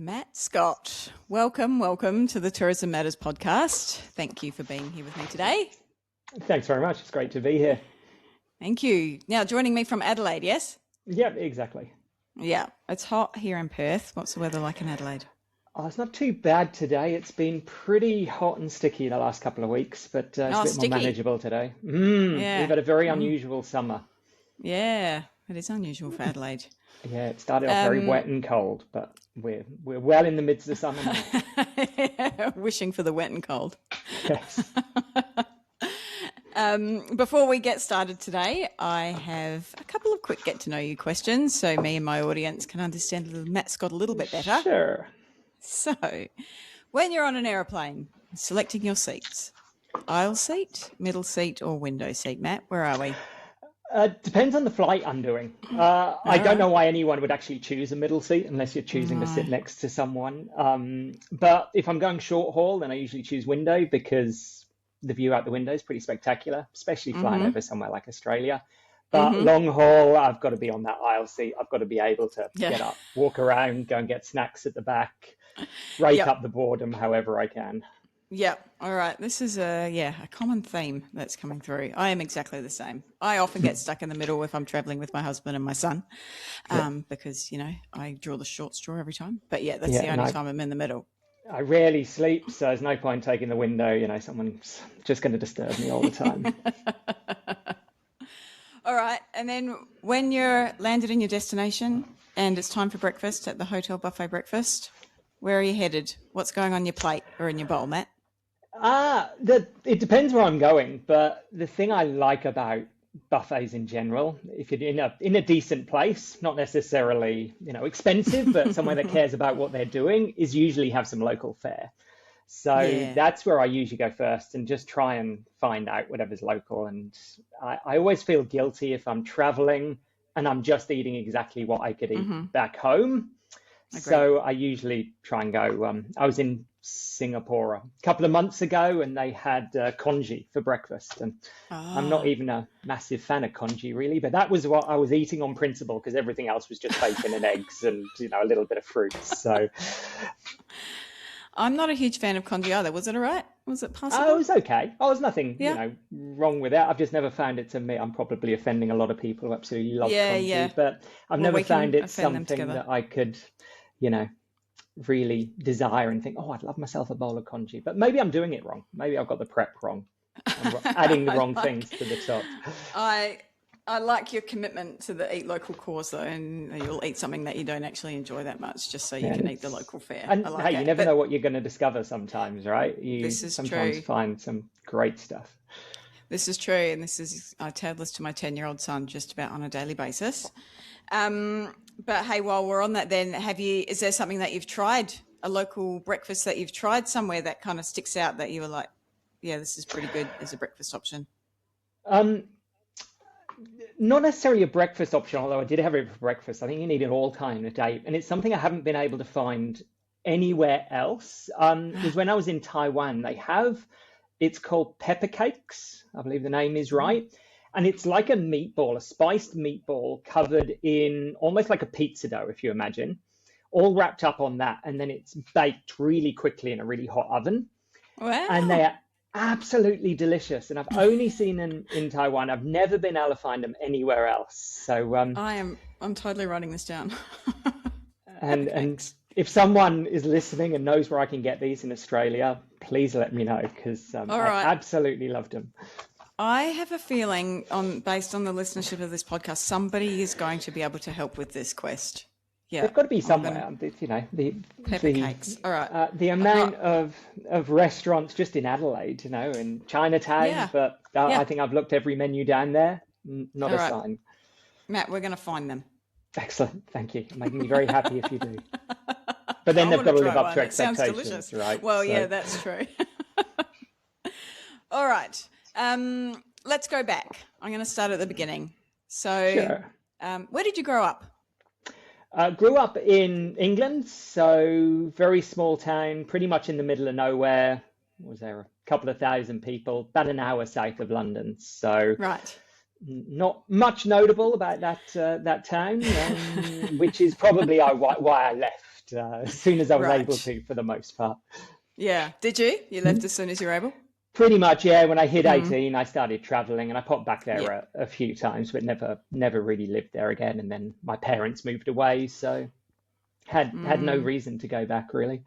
Matt Scott, welcome to the Tourism Matters podcast. Thank you for being here with me today. Thanks very much. It's great to be here. Thank you. Now, joining me from Adelaide, yes? Yeah, exactly. Yeah, it's hot here in Perth. What's the weather like in Adelaide? Oh, it's not too bad today. It's been pretty hot and sticky the last couple of weeks, but it's a bit sticky. more manageable today. Yeah. We've had a very unusual summer. Yeah, it is unusual for Adelaide. Yeah, it started off very wet and cold, but we're well in the midst of summer now. Wishing for the wet and cold. Yes. Before we get started today, I have a couple of quick get-to-know-you questions so me and my audience can understand Matt Scott a little bit better. Sure. So, when you're on an aeroplane, selecting your seats, aisle seat, middle seat or window seat, Matt, where are we? Depends on the flight I'm doing. I don't know why anyone would actually choose a middle seat unless you're choosing to sit next to someone. But if I'm going short haul, then I usually choose window because the view out the window is pretty spectacular, especially flying over somewhere like Australia. But long haul, I've got to be on that aisle seat. I've got to be able to get up, walk around, go and get snacks at the back, break up the boredom however I can. Yeah. All right. This is a common theme that's coming through. I am exactly the same. I often get stuck in the middle if I'm traveling with my husband and my son, because, I draw the short straw every time. But that's the only time I'm in the middle. I rarely sleep, so there's no point taking the window. Someone's just going to disturb me all the time. All right. And then when you're landed in your destination and it's time for breakfast at the hotel buffet breakfast, where are you headed? What's going on your plate or in your bowl, Matt? It depends where I'm going, but the thing I like about buffets in general, if you're in a decent place, not necessarily expensive, but somewhere that cares about what they're doing, is usually have some local fare. So that's where I usually go first and just try and find out whatever's local. And I always feel guilty if I'm traveling and I'm just eating exactly what I could eat back home. So I usually try and go. I was in Singapore a couple of months ago and they had congee for breakfast. And I'm not even a massive fan of congee really, but that was what I was eating on principle because everything else was just bacon and eggs and, a little bit of fruit. So I'm not a huge fan of congee either. Was it all right? Was it possible? Oh, it was okay. Oh, there's nothing, wrong with it. I've just never found it to me. I'm probably offending a lot of people who absolutely love congee, but I've never found it something that I could, really desire and think, oh, I'd love myself a bowl of congee. But maybe I'm doing it wrong. Maybe I've got the prep wrong. I'm adding the wrong things to the top. I like your commitment to the eat local cause though, and you'll eat something that you don't actually enjoy that much just so you can eat the local fare. And you never know what you're going to discover sometimes, right? This is sometimes true. Find some great stuff. This is true, and I tell this to my 10-year-old son just about on a daily basis. But hey, while we're on that then, is there something that you've tried, a local breakfast that you've tried somewhere that kind of sticks out that you were like, yeah, this is pretty good as a breakfast option? Not necessarily a breakfast option, although I did have it for breakfast. I think you need it all time of day. And it's something I haven't been able to find anywhere else. Was when I was in Taiwan, it's called pepper cakes. I believe the name is right. And it's like a meatball, a spiced meatball covered in almost like a pizza dough, if you imagine, all wrapped up on that. And then it's baked really quickly in a really hot oven. Wow. And they are absolutely delicious. And I've only seen them in Taiwan. I've never been able to find them anywhere else. So I'm totally writing this down. and if someone is listening and knows where I can get these in Australia, please let me know because I absolutely loved them. I have a feeling, based on the listenership of this podcast, somebody is going to be able to help with this quest. Yeah, they've got to be somewhere. The pepper cakes. All right. The amount of restaurants just in Adelaide, in Chinatown. But I think I've looked every menu down there. Not a sign. Matt, we're going to find them. Excellent. Thank you. Making me very happy if you do. But then they've got to live up to expectations, right? Well, yeah, that's true. All right. Let's go back. I'm going to start at the beginning. So, where did you grow up? Grew up in England, so very small town, pretty much in the middle of nowhere. Was there a couple of thousand people, about an hour south of London. So, not much notable about that town, which is probably why I left. left as soon as I was able Right. to, for the most part. Yeah. Did you? You left as soon as you were able? Pretty much, yeah. When I hit 18, I started traveling, and I popped back there Yeah. a few times, but never really lived there again. And then my parents moved away, so had no reason to go back really.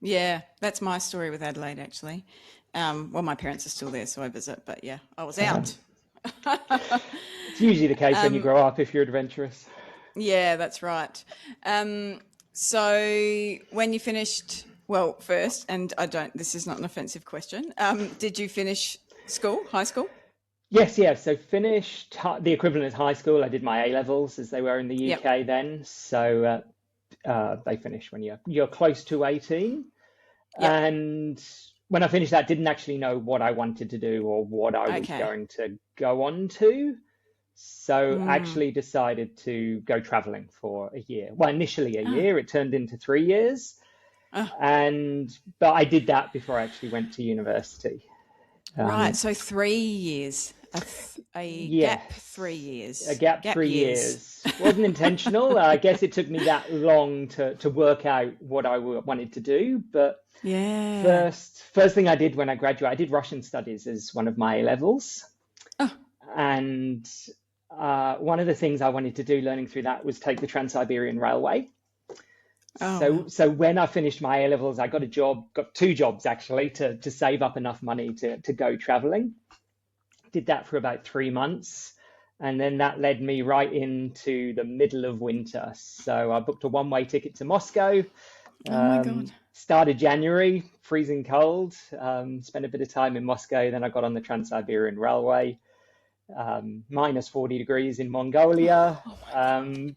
Yeah. That's my story with Adelaide, actually. Well, my parents are still there, so I visit, but yeah, I was out. It's usually the case when you grow up if you're adventurous. Yeah, that's right. So when you finished, well, first, and this is not an offensive question, did you finish school, high school? Yes, yeah. So finished the equivalent of high school. I did my A levels as they were in the Yep. UK then. So they finish when you're close to 18. Yep. And when I finished that, didn't actually know what I wanted to do or what I was Okay. going to go on to. So actually decided to go traveling for a year. Well, initially a Ah, year, it turned into 3 years. ah, But I did that before I actually went to university. right. Um, So 3 years, a gap yes, 3 years, a gap gap three years. years. Wasn't intentional. I guess it took me that long to work out what I wanted to do. But Yeah. first thing I did when I graduated, I did Russian studies as one of my A levels. Oh, And one of the things I wanted to do learning through that was take the Trans-Siberian Railway. oh, So, wow. so when I finished my A levels, I got a job, got two jobs actually to save up enough money to go traveling. Did that for about 3 months. And then that led me right into the middle of winter. So I booked a one-way ticket to Moscow, Oh my God. started January, freezing cold, spent a bit of time in Moscow. Then I got on the Trans-Siberian Railway, minus 40 degrees in Mongolia. Oh my God.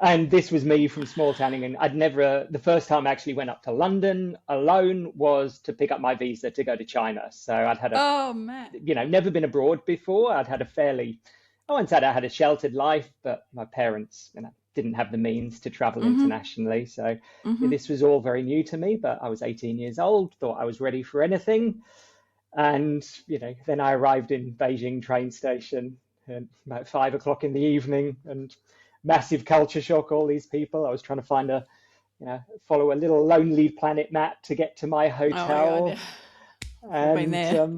And this was me from small town England. The first time I actually went up to London alone was to pick up my visa to go to China. So I'd had Oh man. never been abroad before. I'd had I won't say I had a sheltered life, but my parents, didn't have the means to travel internationally. So this was all very new to me, but I was 18 years old, thought I was ready for anything. And, then I arrived in Beijing train station at about 5 o'clock in the evening, and massive culture shock, all these people. I was trying to follow a little Lonely Planet map to get to my Oh my God. Yeah. hotel. We've all been And there.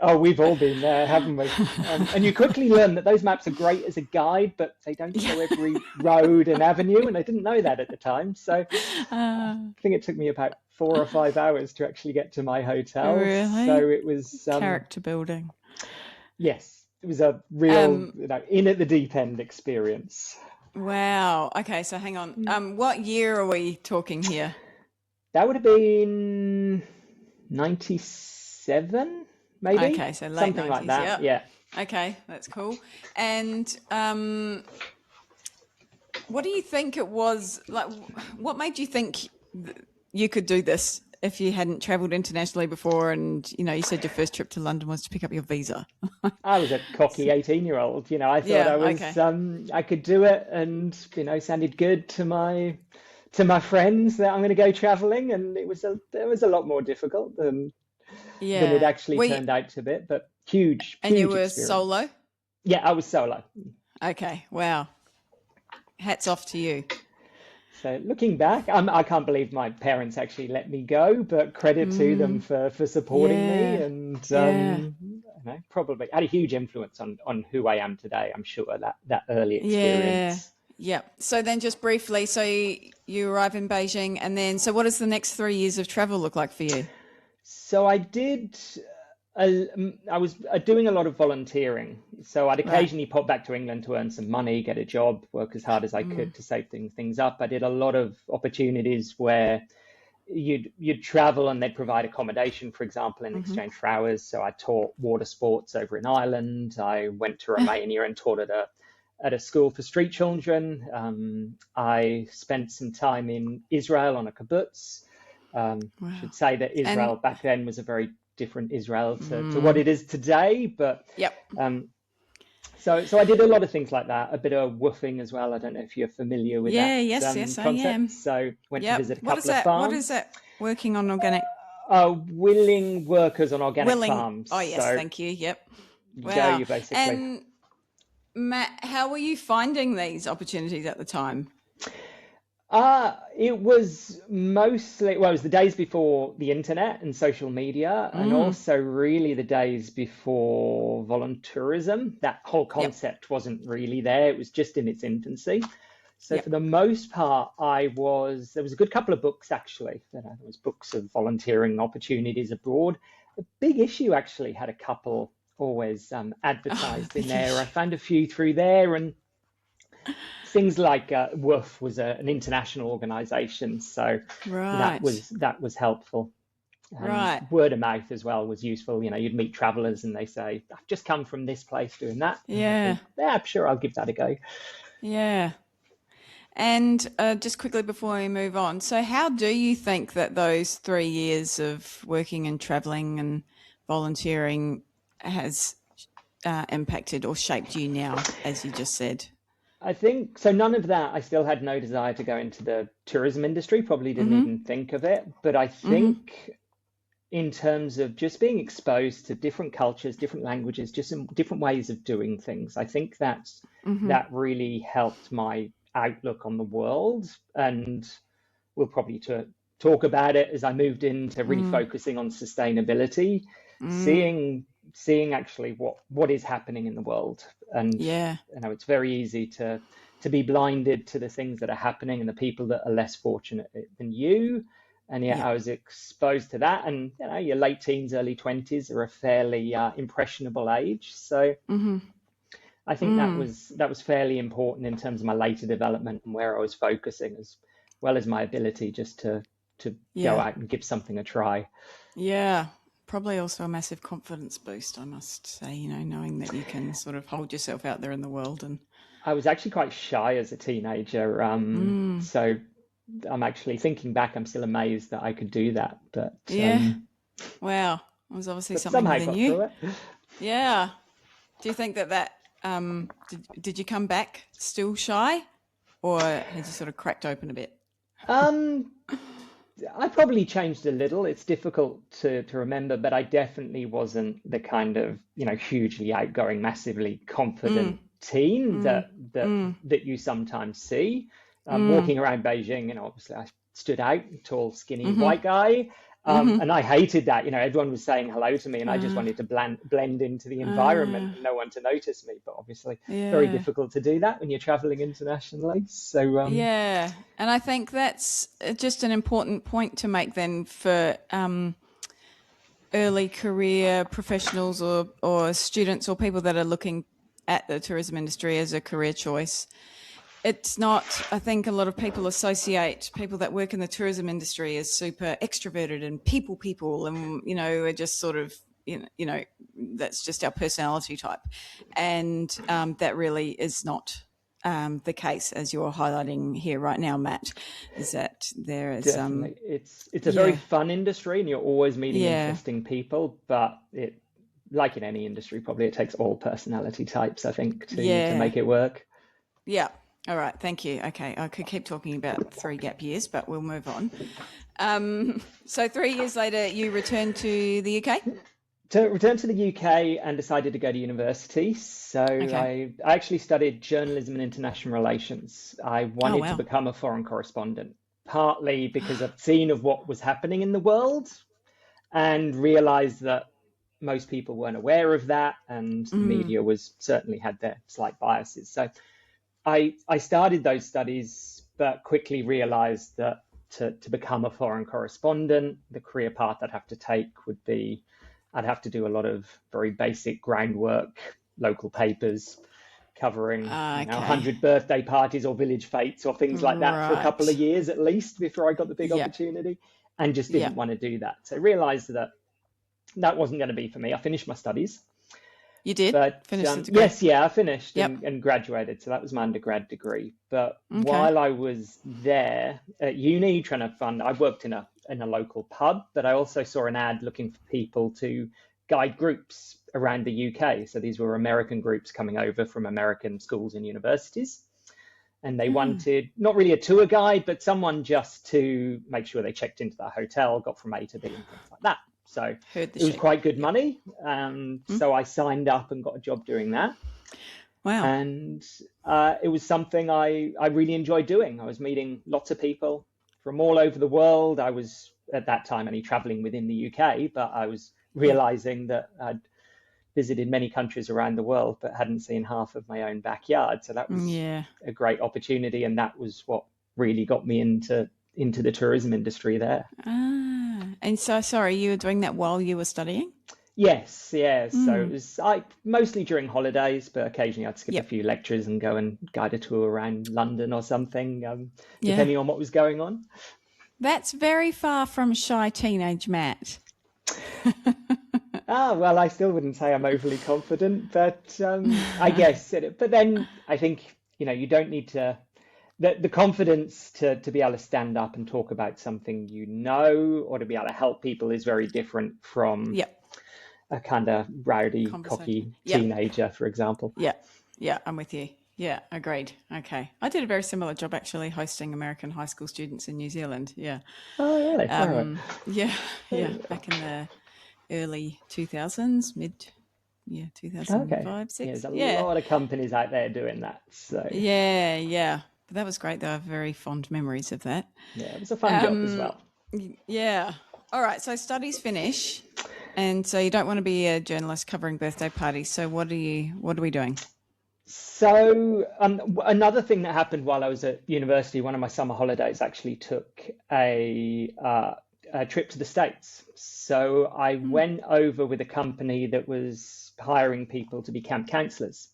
oh, we've all been there, haven't we? And you quickly learn that those maps are great as a guide, but they don't show Yeah. every road and avenue. And I didn't know that at the time. So Uh, I think it took me about 4 or 5 hours to actually get to my hotel. really? So it was, Character building. yes, it was a real, Um, in at the deep end experience. wow. Okay, so hang on. What year are we talking here? That would have been 97, maybe Okay, so late something like 90s. that. Yep. Yeah. Okay, that's cool. And what do you think it was like? What made you think you could do this if you hadn't traveled internationally before? And you said your first trip to London was to pick up your visa. I was a cocky 18-year-old. I thought Yeah. I was Okay. I could do it, and sounded good to my friends that I'm going to go traveling, and it was a lot lot more difficult than it Yeah. actually turned out to be, but huge And you huge were experience. solo? Yeah, I was solo. Okay. Wow. Hats off to you. So looking back, I can't believe my parents actually let me go, but credit to them for supporting me, Yeah. and Yeah. probably had a huge influence on who I am today. I'm sure that early Yeah. experience. Yeah. So then just briefly, so you arrive in Beijing and then, so what does the next 3 years of travel look like for you? So I was doing a lot of volunteering. So I'd Right. occasionally pop back to England to earn some money, get a job, work as hard as I could to save things up. I did a lot of opportunities where you'd travel and they'd provide accommodation, for example, in exchange for hours. So I taught water sports over in Ireland. I went to Romania and taught at a school for street children. I spent some time in Israel on a kibbutz. Wow. Should say that And Israel back then was a very different Israel to what it is today. But yep. so I did a lot of things like that, a bit of woofing as well. I don't know if you're familiar with that Yeah, yes, I concept. am. So went to Yep. visit a What is couple of that? What is farms. that? Working on organic Willing workers on organic willing. farms. Oh, yes, So thank you. Yep. you go, Wow. you basically. And Matt, how were you finding these opportunities at the time? It was mostly, well, it was the days before the internet and social media, and Mm. also really the days before voluntourism. That whole Yep. concept wasn't really there. It was just in its infancy. So for Yep. the most part, there was a good couple of books actually. There was books of volunteering opportunities abroad. The big issue actually had a couple always Oh, advertised in big there. I issue. found a few through there, and things like WOOF was an international organization, so Right. that was helpful. And Right. word of mouth as well was useful. You'd meet travelers and they say, I've just come from this place doing that. And I Yeah. think, yeah, sure, I'll give that a go. Yeah. And just quickly before we move on, so how do you think that those 3 years of working and traveling and volunteering has impacted or shaped you now, as you just said? I think so. None of that. I still had no desire to go into the tourism industry, probably didn't Mm-hmm. even think of it. But I Mm-hmm. think in terms of just being exposed to different cultures, different languages, just some different ways of doing things. I think Mm-hmm. that really helped my outlook on the world, and we'll probably talk about it as I moved into really Mm. focusing on sustainability, Mm. seeing actually what is happening in the world, and Yeah. it's very easy to be blinded to the things that are happening and the people that are less fortunate than you. And yet Yeah. I was exposed to that. And your late teens, early 20s are a fairly impressionable age. So Mm-hmm. I think Mm. that was fairly important in terms of my later development and where I was focusing, as well as my ability just to go Yeah. out and give something a try. Yeah. Probably also a massive confidence boost, I must say, knowing that you can sort of hold yourself out there in the world and I was actually quite shy as a teenager, mm. so I'm actually thinking back, I'm still amazed that I could do that, Yeah. Wow. It was obviously but something somehow I within got you. through it. Yeah. Do you think that did you come back still shy, or had you sort of cracked open a bit? Um, I probably changed a little. It's difficult to remember, but I definitely wasn't the kind of, hugely outgoing, massively Mm. confident teen Mm. Mm. that you sometimes see. Mm. Walking around Beijing, obviously I stood out, tall, skinny, Mm-hmm. white guy. Mm-hmm. And I hated that. Everyone was saying hello to me, and I just Uh, wanted to blend into the environment uh, and no one to notice me. But obviously, very yeah. difficult to do that when you're traveling internationally. So, Yeah. And I think that's just an important point to make then for early career professionals or students or people that are looking at the tourism industry as a career choice. It's not, I think a lot of people associate people that work in the tourism industry as super extroverted and people and, are just sort of, that's just our personality type. And that really is not the case, as you're highlighting here right now, Matt, is that there is, definitely, it's a very yeah, fun industry, and you're always meeting yeah, interesting people. But like in any industry, probably it takes all personality types, I think, to yeah. make it work. Yeah. All right. Thank you. Okay. I could keep talking about 3 gap years, but we'll move on. So 3 years later, you returned to the UK? To return to the UK and decided to go to university. So Okay. I actually studied journalism and international relations. I Oh, wanted to wow. become a foreign correspondent, partly because I've seen of what was happening in the world and realized that most people weren't aware of that, and the Mm, media was certainly had their slight biases. So I started those studies, but quickly realized that to become a foreign correspondent, the career path I'd have to take would be I'd have to do a lot of very basic groundwork, local papers, covering okay. 100 birthday parties or village fetes or things like that for a couple of Right. years at least before I got the big Yeah. opportunity, and just Yeah. didn't want to do that. So I realized that wasn't going to be for me. I finished my studies, You did but finish the degree? yes, yeah, I finished Yep. and graduated. So that was my undergrad degree. But Okay. while I was there at uni trying to fund, I worked in a local pub, but I also saw an ad looking for people to guide groups around the UK. So these were American groups coming over from American schools and universities. And they Mm, wanted not really a tour guide, but someone just to make sure they checked into the hotel, got from A to B, and things like that. So heard the it was sheep. quite good Yep. money. Mm, So I signed up and got a job doing that. Wow. And it was something I really enjoyed doing. I was meeting lots of people from all over the world. I was at that time only traveling within the UK, but I was Yeah. realizing that I'd visited many countries around the world, but hadn't seen half of my own backyard. So that was Yeah. a great opportunity, and that was what really got me into the tourism industry there. And so, sorry, you were doing that while you were studying? Yes, yes. So it Mm. was mostly during holidays, but occasionally I'd skip a Yep. few lectures and go and guide a tour around London or something, Yeah. depending on what was going on. That's very far from shy teenage Matt. Ah, well, I still wouldn't say I'm overly confident, but I guess but then I think, you don't need to the confidence to be able to stand up and talk about something or to be able to help people is very different from Yep. a kind of rowdy, Conversation. cocky Yep. teenager, for example. Yeah. Yeah. I'm with you. Yeah. Agreed. Okay. I did a very similar job actually hosting American high school students in New Zealand. Yeah. Oh, really? All right. Yeah. Yeah. Back in the early 2000s, yeah, Okay. 2005, Yeah, 6. there's a Yeah. lot of companies out there doing that. So, Yeah. Yeah. But that was great. Though. I have very fond memories of that. yeah, it was a fun job as Um, well. yeah. All right. So studies finish. And so you don't want to be a journalist covering birthday parties. So what are we doing? So, another thing that happened while I was at university, one of my summer holidays actually took a trip to the States. So I Hmm. went over with a company that was hiring people to be camp counselors.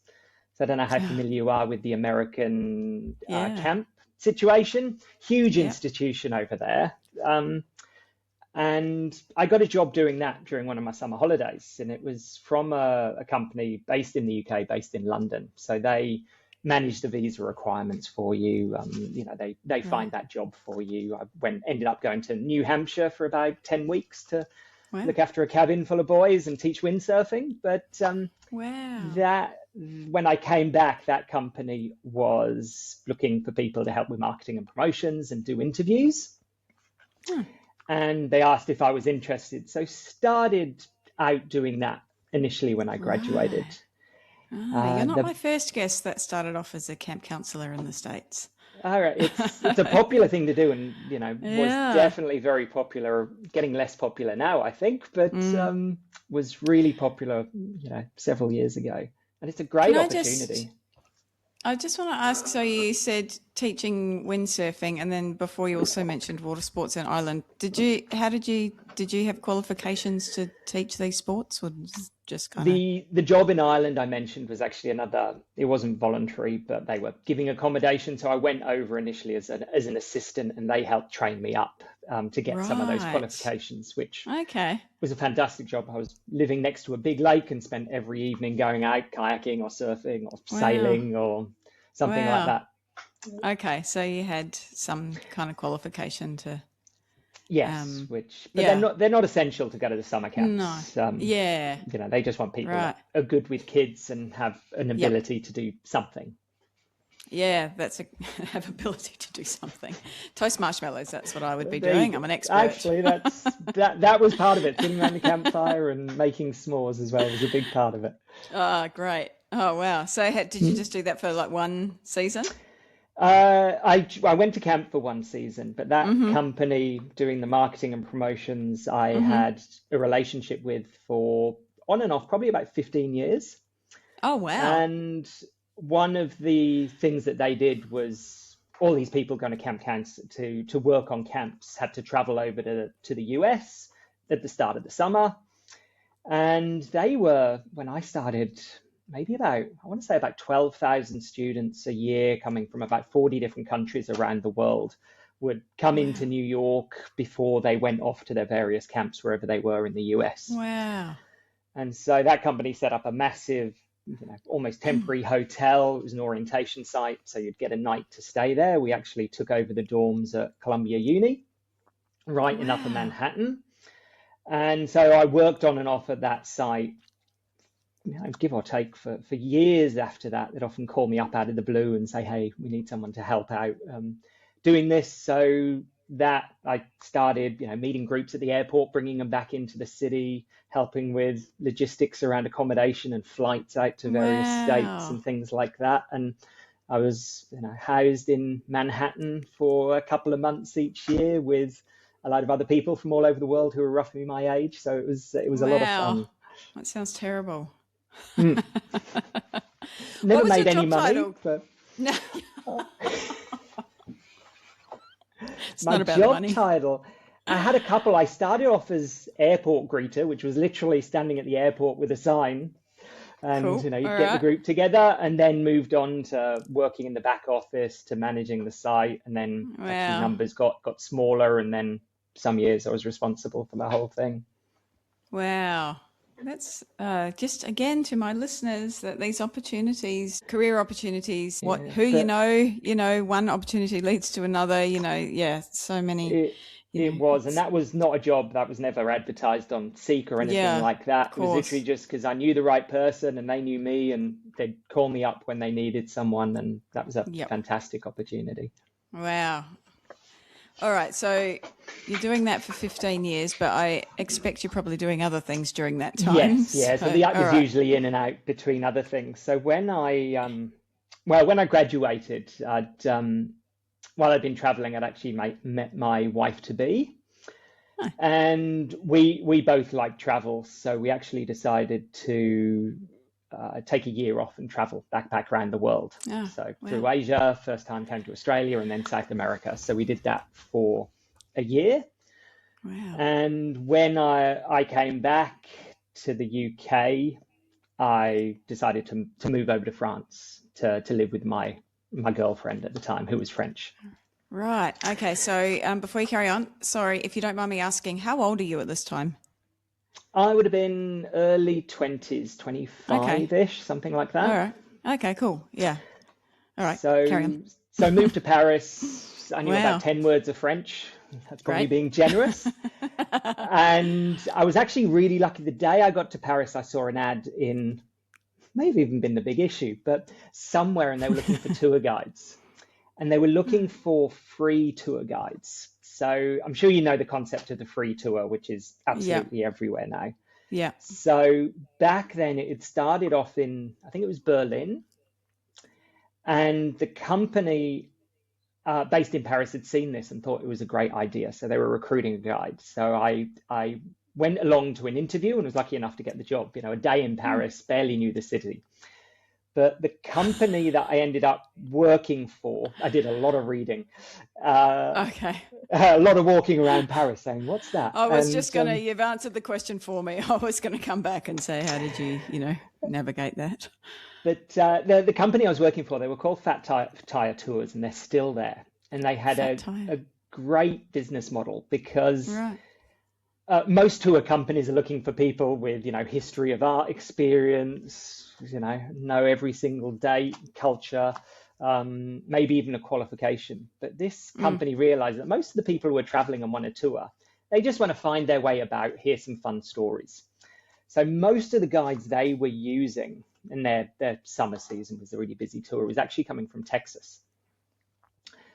So I don't know how familiar you are with the American Yeah. camp situation. Huge Yeah. institution over there. And I got a job doing that during one of my summer holidays. And it was from a company based in the UK, based in London. So they manage the visa requirements for you. They find Right. that job for you. Ended up going to New Hampshire for about 10 weeks to Wow. look after a cabin full of boys and teach windsurfing. But Wow. that when I came back, that company was looking for people to help with marketing and promotions and do interviews. Hmm. And they asked if I was interested. So started out doing that initially when I graduated. Right. You're not The my first guest that started off as a camp counselor in the States. All right, it's a popular thing to do, and was Yeah. definitely very popular. Getting less popular now, I think, but Mm. was really popular, several years ago. And it's a Can great I just opportunity. I just want to ask, so you said teaching windsurfing and then before you also mentioned water sports in Ireland. Did you have qualifications to teach these sports or just kind of The job in Ireland I mentioned was actually it wasn't voluntary, but they were giving accommodation. So I went over initially as an assistant, and they helped train me up to get some of those right. qualifications, which Okay. was a fantastic job. I was living next to a big lake and spent every evening going out kayaking or surfing or Wow. sailing or something like Wow. that. Okay. So you had some kind of qualification to Yes, um but yeah. they're not essential to go to the summer No. camps. Yeah. They just want people that Right. are good with kids and have an Yep. ability to do something. Yeah, that's a have ability to do something. Toast marshmallows, that's what I would be There you doing. go. I'm an expert. Actually, that was part of it. Sitting around the campfire and making s'mores as well was a big part of it. Oh, great. Oh, wow. So did you just do that for like one season? I went to camp for one season, but that Mm-hmm. company doing the marketing and promotions I Mm-hmm. had a relationship with for on and off probably about 15 years. Oh, wow. And one of the things that they did was all these people going to camps to work on camps had to travel over to the US at the start of the summer. And they were, when I started, maybe I want to say about 12,000 students a year coming from about 40 different countries around the world would come into Wow. New York before they went off to their various camps wherever they were in the US. Wow. And so that company set up a massive, almost temporary hotel. It was an orientation site, so you'd get a night to stay there. We actually took over the dorms at Columbia Uni, right in Upper Wow. Manhattan. And so I worked on and off at that site, give or take for years after that. They'd often call me up out of the blue and say, hey, we need someone to help out doing this. So that, I started, meeting groups at the airport, bringing them back into the city, helping with logistics around accommodation and flights out to various states Wow. and things like that. And I was, housed in Manhattan for a couple of months each year with a lot of other people from all over the world who were roughly my age. So it was a lot of Wow. fun. That sounds terrible. Mm. What Never was your made any job money, title? but No, it's my not about the job money. title, I had a couple. I started off as airport greeter, which was literally standing at the airport with a sign, and Cool. All you'd get the right. group together, and then moved on to working in the back office, to managing the site, and then actually Wow. numbers got smaller, and then some years I was responsible for the whole thing. Wow. That's just again to my listeners that these opportunities, career opportunities, Yeah, who but one opportunity leads to another, yeah, so many, it it was, and it's, that was not a job that was never advertised on Seek or anything yeah, like of that. It was literally course. just because I knew the right person and they knew me, and they'd call me up when they needed someone, and that was a Yep. fantastic opportunity. Wow. All right. So you're doing that for 15 years, but I expect you're probably doing other things during that time. Yes, yeah. So So, the act all was right. usually in and out between other things. So when I graduated, while I'd been traveling, I'd actually met my wife to be, Oh, and we both like travel. So we actually decided to take a year off and travel, backpack around the world. oh, So wow. through Asia, first time came to Australia, and then South America. So we did that for a year. Wow. And when I came back to the UK, I decided to move over to France to live with my girlfriend at the time, who was French. Right. Okay. So before you carry on, sorry, if you don't mind me asking, how old are you at this time? I would have been early 20s, Okay. 25-ish, something like All that. right. Okay, cool. Yeah. All right. Carry on. So moved to Paris. I knew about Wow. 10 words of French. That's probably Great. being generous. And I was actually really lucky. The day I got to Paris, I saw an ad in, maybe even been the big issue, but somewhere, and they were looking for tour guides. And they were looking for free tour guides. So I'm sure you know the concept of the free tour, which is Yeah. absolutely everywhere now. Yeah. So back then it started off in, I think it was Berlin, and the company based in Paris had seen this and thought it was a great idea. So they were recruiting a guide. So I went along to an interview and was lucky enough to get the job. A day in Mm. Paris, barely knew the city. But the company that I ended up working for, I did a lot of reading, uh, Okay. a lot of walking around Paris saying, "What's that?" I was And just gonna. You've answered the question for me. I was gonna come back and say, how did you, navigate that? but the company I was working for, they were called Fat Tire Tours, and they're still there. And they had Fat tire. a great business model because Right. most tour companies are looking for people with, history of art experience, know every single date, culture, maybe even a qualification. But this Mm. company realized that most of the people who are traveling and want a tour, they just want to find their way about, hear some fun stories. So most of the guides they were using in their summer season, was a really busy tour, was actually coming from Texas.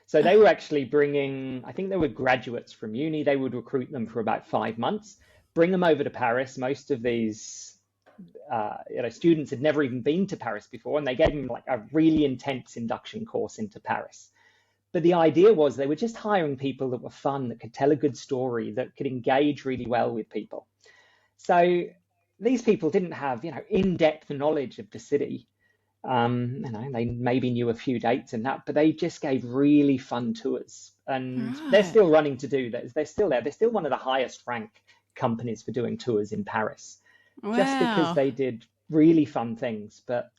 So they were actually bringing, I think they were graduates from uni. They would recruit them for about 5 months, bring them over to Paris. Most of these students had never even been to Paris before, and they gave them like a really intense induction course into Paris. But the idea was they were just hiring people that were fun, that could tell a good story, that could engage really well with people. So these people didn't have, in-depth knowledge of the city. They maybe knew a few dates and that, but they just gave really fun tours. And they're Right. still running to do that. They're still there. They're still one of the highest ranked companies for doing tours in Paris, just because Wow. they did really fun things. But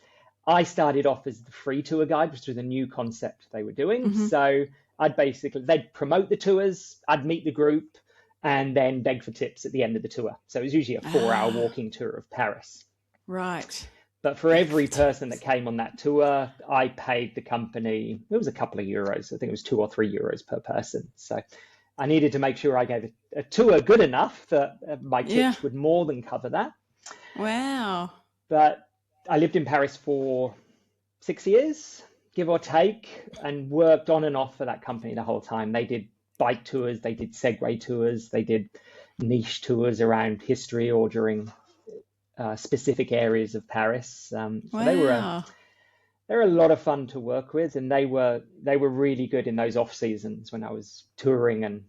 I started off as the free tour guide, which was a new concept they were doing. Hmm. So they'd promote the tours, I'd meet the group, and then beg for tips at the end of the tour. So it was usually a 4 hour Ah. walking tour of Paris. Right. But for Big every for person that tips. came on that tour, I paid the company, it was a couple of euros. I think it was 2 or 3 euros per person. So I needed to make sure I gave a tour good enough that my Yeah. tips would more than cover that. Wow. But I lived in Paris for 6 years, give or take, and worked on and off for that company the whole time. They did bike tours, they did Segway tours, they did niche tours around history or during specific areas of Paris. So Wow. they were a lot of fun to work with, and they were really good in those off seasons when I was touring and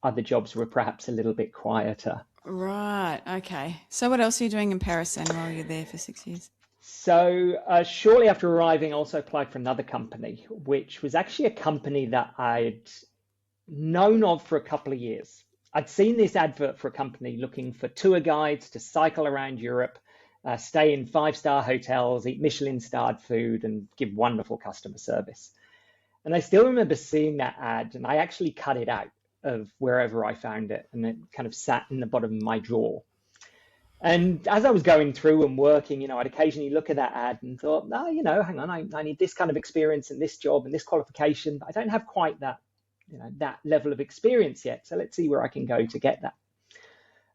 other jobs were perhaps a little bit quieter. Right. Okay. So what else are you doing in Paris then while you're there for 6 years? So shortly after arriving, I also applied for another company, which was actually a company that I'd known of for a couple of years. I'd seen this advert for a company looking for tour guides to cycle around Europe, stay in five-star hotels, eat Michelin-starred food, and give wonderful customer service. And I still remember seeing that ad, and I actually cut it out of wherever I found it, and it kind of sat in the bottom of my drawer. And as I was going through and working, I'd occasionally look at that ad and thought, no, hang on, I need this kind of experience and this job and this qualification, but I don't have quite that, that level of experience yet. So let's see where I can go to get that.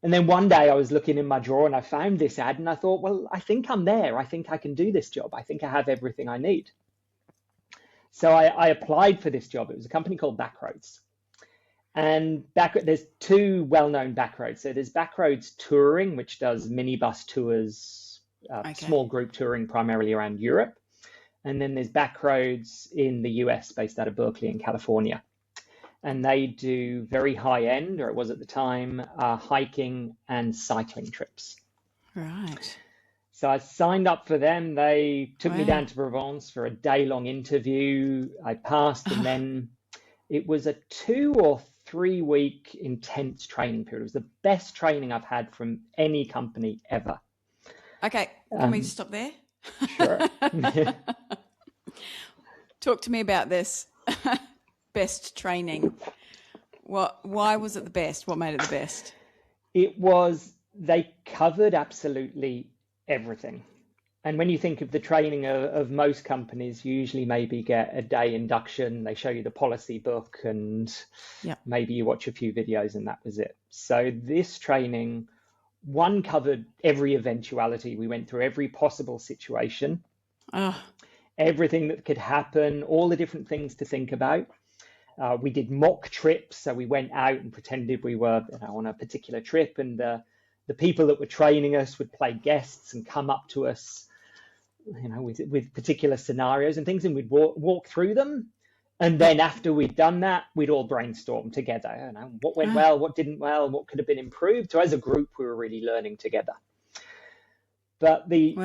And then one day I was looking in my drawer and I found this ad and I thought, well, I think I'm there. I think I can do this job. I think I have everything I need. So I applied for this job. It was a company called Backroads. And there's two well-known Backroads. So there's Backroads Touring, which does minibus tours, small group touring primarily around Europe. And then there's Backroads in the US, based out of Berkeley in California. And they do very high-end, or it was at the time, hiking and cycling trips. Right. So I signed up for them. They took me down to Provence for a day-long interview. I passed, and then it was a 2 or 3 week intense training period. It was the best training I've had from any company ever. Okay, can we just stop there? Sure. Talk to me about this best training. Why was it the best? What made it the best? They covered absolutely everything. And when you think of the training of most companies, you usually maybe get a day induction, they show you the policy book, and maybe you watch a few videos and that was it. So this training, one, covered every eventuality. We went through every possible situation, everything that could happen, all the different things to think about. We did mock trips, so we went out and pretended we were on a particular trip, and the people that were training us would play guests and come up to us with particular scenarios and things, and we'd walk through them. And then after we'd done that, we'd all brainstorm together, what went well, what didn't well, what could have been improved. So as a group, we were really learning together. But the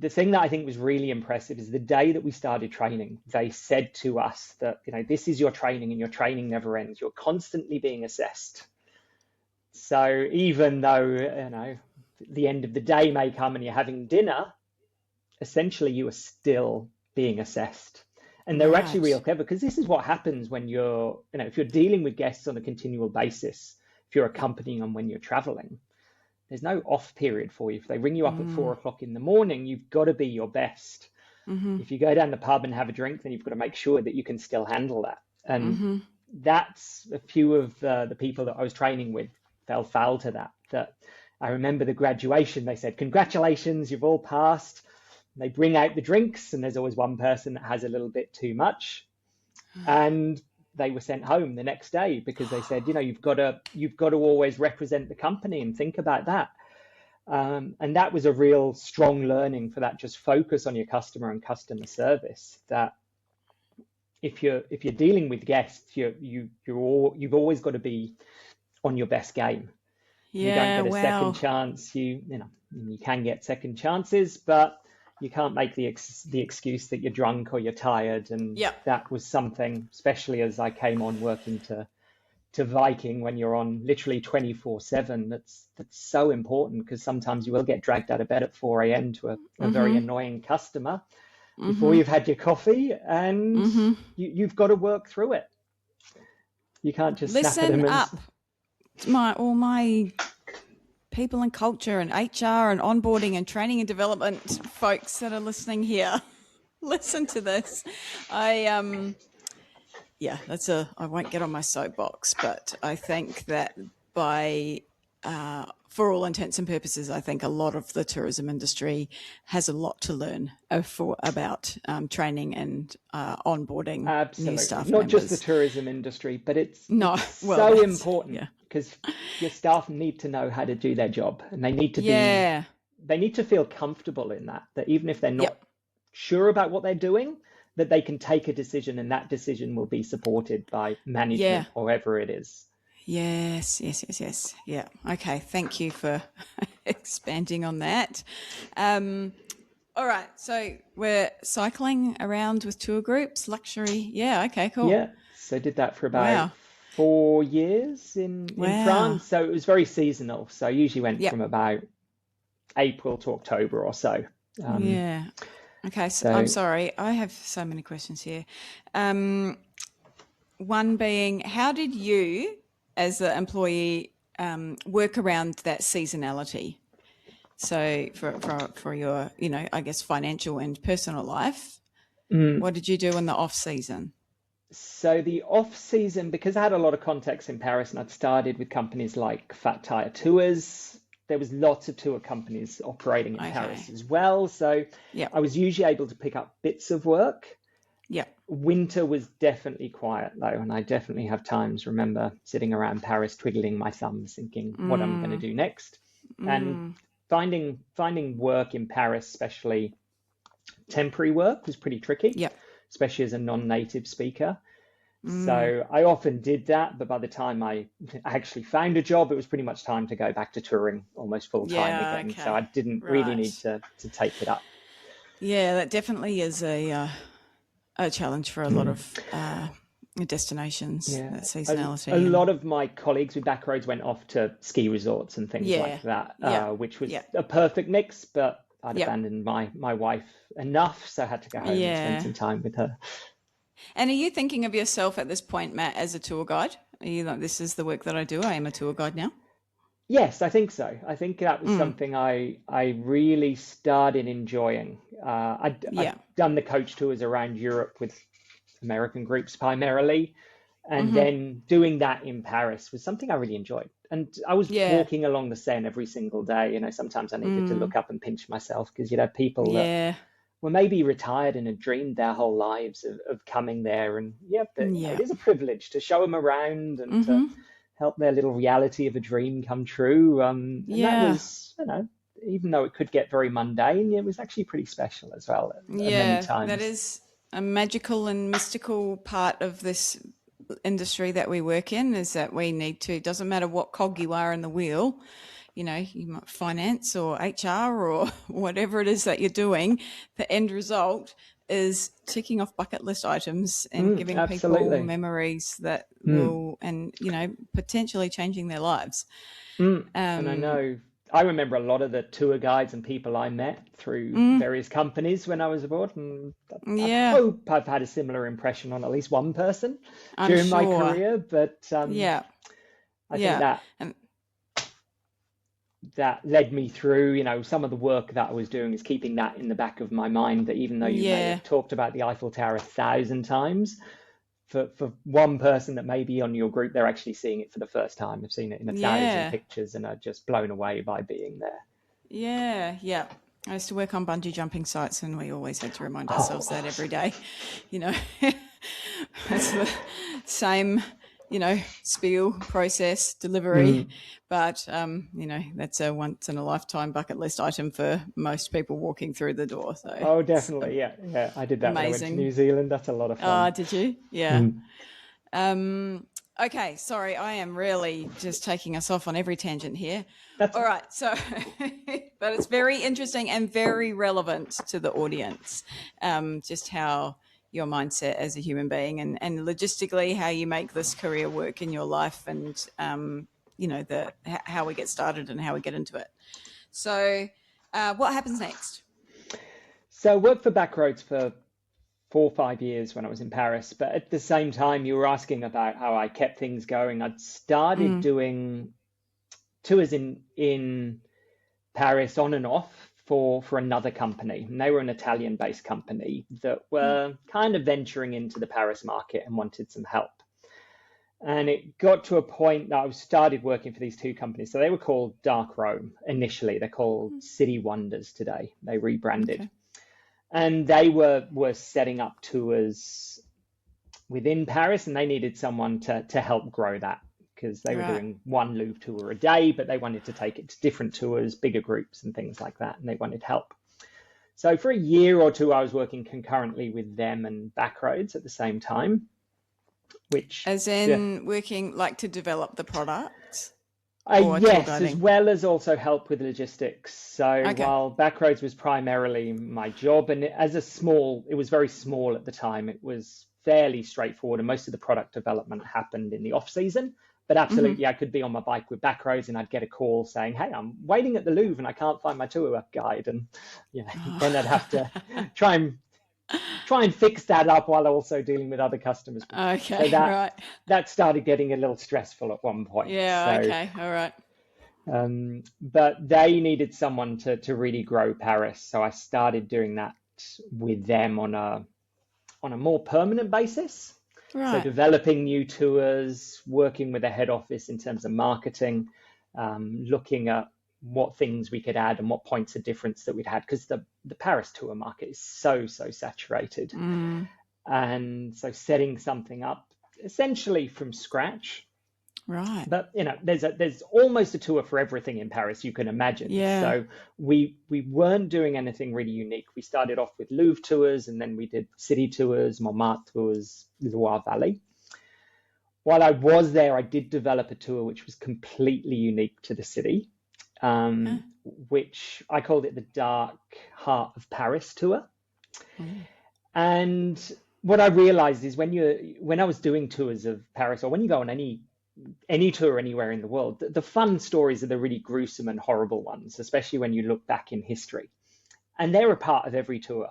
thing that I think was really impressive is the day that we started training, they said to us that, this is your training and your training never ends. You're constantly being assessed. So even though, the end of the day may come and you're having dinner, essentially you are still being assessed. And they were actually real clever, because this is what happens when you're, if you're dealing with guests on a continual basis, if you're accompanying them when you're traveling, there's no off period for you. If they ring you up at 4 o'clock in the morning, you've got to be your best. If you go down the pub and have a drink, then you've got to make sure that you can still handle that. And that's a few of the people that I was training with fell foul to that I remember the graduation, they said, congratulations, you've all passed. They bring out the drinks, and there's always one person that has a little bit too much, and they were sent home the next day because they said, you've got to always represent the company and think about that. And that was a real strong learning for that. Just focus on your customer and customer service. That if you're dealing with guests, you've always got to be on your best game. You don't get a second chance. You can get second chances, but you can't make the excuse that you're drunk or you're tired. And that was something, especially as I came on working to Viking, when you're on literally 24/7, that's so important, because sometimes you will get dragged out of bed at 4 a.m. to a very annoying customer before you've had your coffee, and you've got to work through it. You can't just snap at them. Listen up, all my people and culture and HR and onboarding and training and development folks that are listening here. Listen to this. I won't get on my soapbox, but I think that by for all intents and purposes, I think a lot of the tourism industry has a lot to learn about training and onboarding new Absolutely. staff Not just the members. tourism industry, but it's No, well, so that's, important yeah. because your staff need to know how to do their job, and they need to Yeah. feel comfortable in that even if they're not Yep. sure about what they're doing, that they can take a decision and that decision will be supported by Yeah. management or whoever it is. Yes. Yeah. Okay. Thank you for expanding on that. All right. So we're cycling around with tour groups, luxury. Yeah. Okay. Cool. Yeah, so I did that for about Wow. 4 years in Wow. France. So it was very seasonal. So I usually went from Yep. about April to October or so. Um, Yeah. Okay. So I'm so sorry. I have so many questions here. Um, One being, how did you, as the employee, work around that seasonality? So for your, I guess financial and personal life, mm, what did you do in the off season? so the off season, because I had a lot of contacts in Paris and I'd started with companies like Fat Tire Tours, there was lots of tour companies operating in Paris Okay. as well. So Yep. I was usually able to pick up bits of work. Yep. Winter was definitely quiet though, and I definitely have times remember sitting around Paris twiddling my thumbs thinking what I'm going to do next. And Mm. finding work in Paris, especially temporary work, was pretty tricky, Yep. especially as a non-native speaker. Mm. So I often did that, but by the time I actually found a job, it was pretty much time to go back to touring almost full time Yeah. again. So I Okay. didn't really need Right. to take it up. Yeah, that definitely is a challenge for a lot Mm. of destinations. Yeah, That a seasonality and lot of my colleagues with Backroads went off to ski resorts and things yeah. like that, Yeah. which was Yeah. a perfect mix, but I'd Yep. abandoned my wife enough, so I had to go home and spend Yeah. some time with her. And are you thinking of yourself at this point, Matt, as a tour guide? Are you like, this is the work that I do? I am a tour guide now. Yes, I think so. I think that was Mm. something I really started enjoying. I'd Yeah. done the coach tours around Europe with American groups primarily, and Mm-hmm. then doing that in Paris was something I really enjoyed. And I was Yeah. walking along the Seine every single day. Sometimes I needed to Mm. look up and pinch myself because you'd have people that Yeah. were maybe retired and had dreamed their whole lives of coming there. And yeah, but Yeah. it is a privilege to show them around and to Mm-hmm. help their little reality of a dream come true. And that Yeah. was, even though it could get very mundane, it was actually pretty special as well at many Yeah. That times. is a magical and mystical part of this industry that we work in is that we need to, it doesn't matter what cog you are in the wheel, you might finance or HR or whatever it is that you're doing, the end result is ticking off bucket list items and giving people Absolutely. memories that Mm, will, and, potentially changing their lives. And I Um, know I remember a lot of the tour guides and people I met through mm, various companies when I was abroad, and I yeah, hope I've had a similar impression on at least one person I'm during my sure. career. But Yeah, I think yeah. And that led me through, some of the work that I was doing is keeping that in the back of my mind, that even though you may yeah, have talked about the Eiffel Tower 1,000 times, for one person that may be on your group, they're actually seeing it for the first time. They've seen it in 1,000 yeah, pictures and are just blown away by being there. yeah. I used to work on bungee jumping sites and we always had to remind ourselves that Oh, every day, you know. It's the same, spiel, process, delivery, mm. but that's a once in a lifetime bucket list item for most people walking through the door. So Oh, it's definitely. Yeah. I did that when I went to amazing. New Zealand. That's a lot of fun. Did you? Yeah. Mm. Okay, sorry, I am really just taking us off on every tangent here. That's All right, so, but it's very interesting and very relevant to the audience, just how your mindset as a human being and logistically how you make this career work in your life and, how we get started and how we get into it. So, what happens next? so I worked for Backroads for 4 or 5 years when I was in Paris. But at the same time, you were asking about how I kept things going. I'd started Mm, doing tours in Paris on and off for another company. And they were an Italian-based company that mm, were kind of venturing into the Paris market and wanted some help. And it got to a point that I started working for these two companies. So they were called Dark Rome initially. They're called City Wonders today. They rebranded. Okay. And they were setting up tours within Paris, and they needed someone to help grow that, because they were Right. doing one Louvre tour a day, but they wanted to take it to different tours, bigger groups and things like that, and they wanted help. So for a year or two, I was working concurrently with them and Backroads at the same time, which, As yeah, in working like to develop the product or tour yes, as guiding? well as also help with logistics. So Okay. while Backroads was primarily my job, and it was very small at the time, it was fairly straightforward, and most of the product development happened in the off season. But Mm-hmm. absolutely, I could be on my bike with Backroads, and I'd get a call saying, "Hey, I'm waiting at the Louvre, and I can't find my tour guide," and then I'd have to try and fix that up while also dealing with other customers. So Okay, that right. that started getting a little stressful at one point. Yeah, So okay, all right. but they needed someone to really grow Paris. So I started doing that with them on a more permanent basis. So Right. developing new tours, working with the head office in terms of marketing, looking at what things we could add and what points of difference that we'd had, because the Paris tour market is so saturated. Mm, And so setting something up essentially from scratch. right. But there's almost a tour for everything in Paris you can imagine. Yeah. So we weren't doing anything really unique. We started off with Louvre tours, and then we did city tours, Montmartre tours, Loire Valley. While I was there, I did develop a tour which was completely unique to the city, Huh? which I called it the Dark Heart of Paris tour. Mm. And what I realized is when I was doing tours of Paris, or when you go on any tour anywhere in the world, the fun stories are the really gruesome and horrible ones, especially when you look back in history. And they're a part of every tour.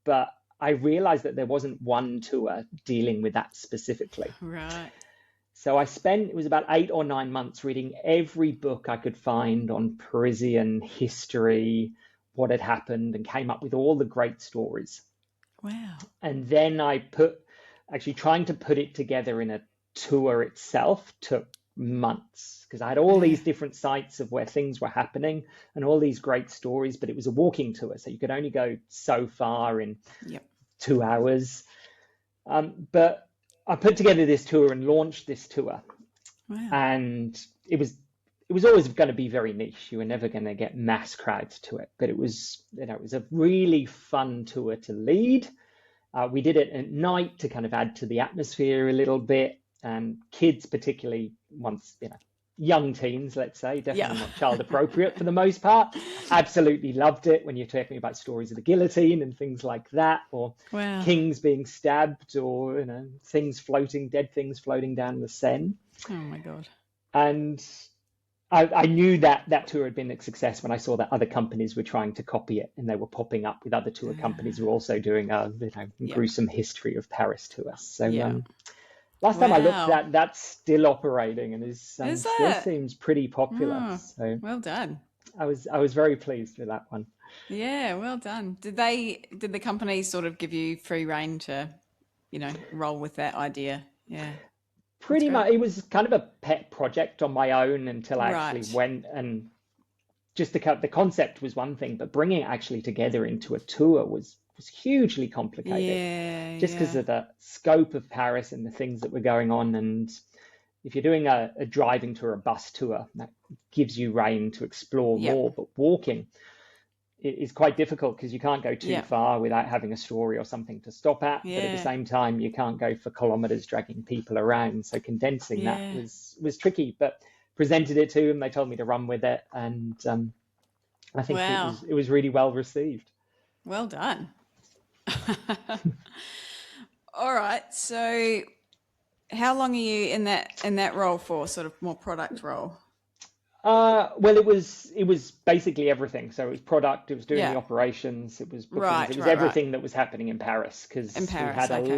But I realized that there wasn't one tour dealing with that specifically. Right. So it was about 8 or 9 months reading every book I could find on Parisian history, what had happened, and came up with all the great stories. Wow. And then actually trying to put it together in a tour itself took months, because I had all Yeah. these different sites of where things were happening and all these great stories, but it was a walking tour. So you could only go so far in Yep. 2 hours. But I put together this tour and launched this tour, Wow. and it was always going to be very niche. You were never going to get mass crowds to it, but it was a really fun tour to lead. We did it at night to kind of add to the atmosphere a little bit, and kids, particularly once young teens, let's say, Yeah. definitely not child appropriate for the most part, absolutely loved it when you're talking about stories of the guillotine and things like that, or Wow. kings being stabbed, or dead things floating down the Seine. Oh my God. And I knew that tour had been a success when I saw that other companies were trying to copy it, and they were popping up with other tour companies who were also doing a Yep. gruesome history of Paris tour. So Yeah. last time I looked, Wow. that's still operating and is Is still it? seems pretty popular. Oh, So well done. I was very pleased with that one. Yeah, well done. Did the company sort of give you free rein to, roll with that idea? Yeah, that's Pretty great. much, it was kind of a pet project on my own until I actually Right. went, and just the concept was one thing, but bringing it actually together into a tour was hugely complicated, Yeah, just because yeah. of the scope of Paris and the things that were going on. And if you're doing a driving tour, a bus tour, that gives you rein to explore Yep. more, but walking is quite difficult because you can't go too Yep. far without having a story or something to stop at. But at the Yeah. same time, you can't go for kilometers dragging people around. So condensing that Yeah. was tricky, but presented it to them. They told me to run with it, and I think Wow. it was really well received. Well done. All right. So how long are you in that role for, sort of more product role? Well, it was basically everything. So it was product, it was doing the Yeah. operations, it was bookings, Right, it was right, right. everything that was happening in Paris, In because Paris, okay.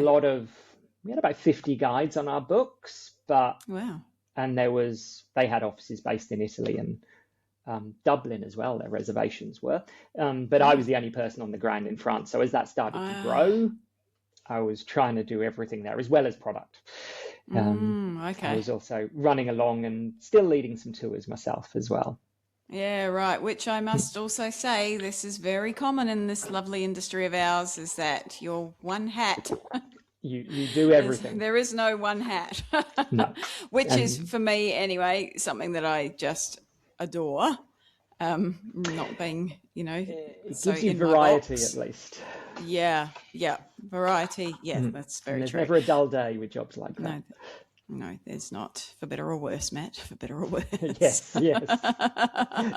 we had about 50 guides on our books, Wow. and they had offices based in Italy and Dublin as well. Their reservations were, but I Oh. was the only person on the ground in France. So as that started to Ah. grow, I was trying to do everything there as well as product. I Okay. was also running along and still leading some tours myself as well. Yeah, right. Which I must also say, this is very common in this lovely industry of ours, is that your one hat. You do everything. There is no one hat, No. which is And for me anyway something that I just adore. Not being, it so gives you in my variety at box. least. Yeah, yeah, variety. Yeah, that's And very there's true. never a dull day with jobs like that. No, no, there's not. For better or worse, Matt. For better or worse. Yes, yes.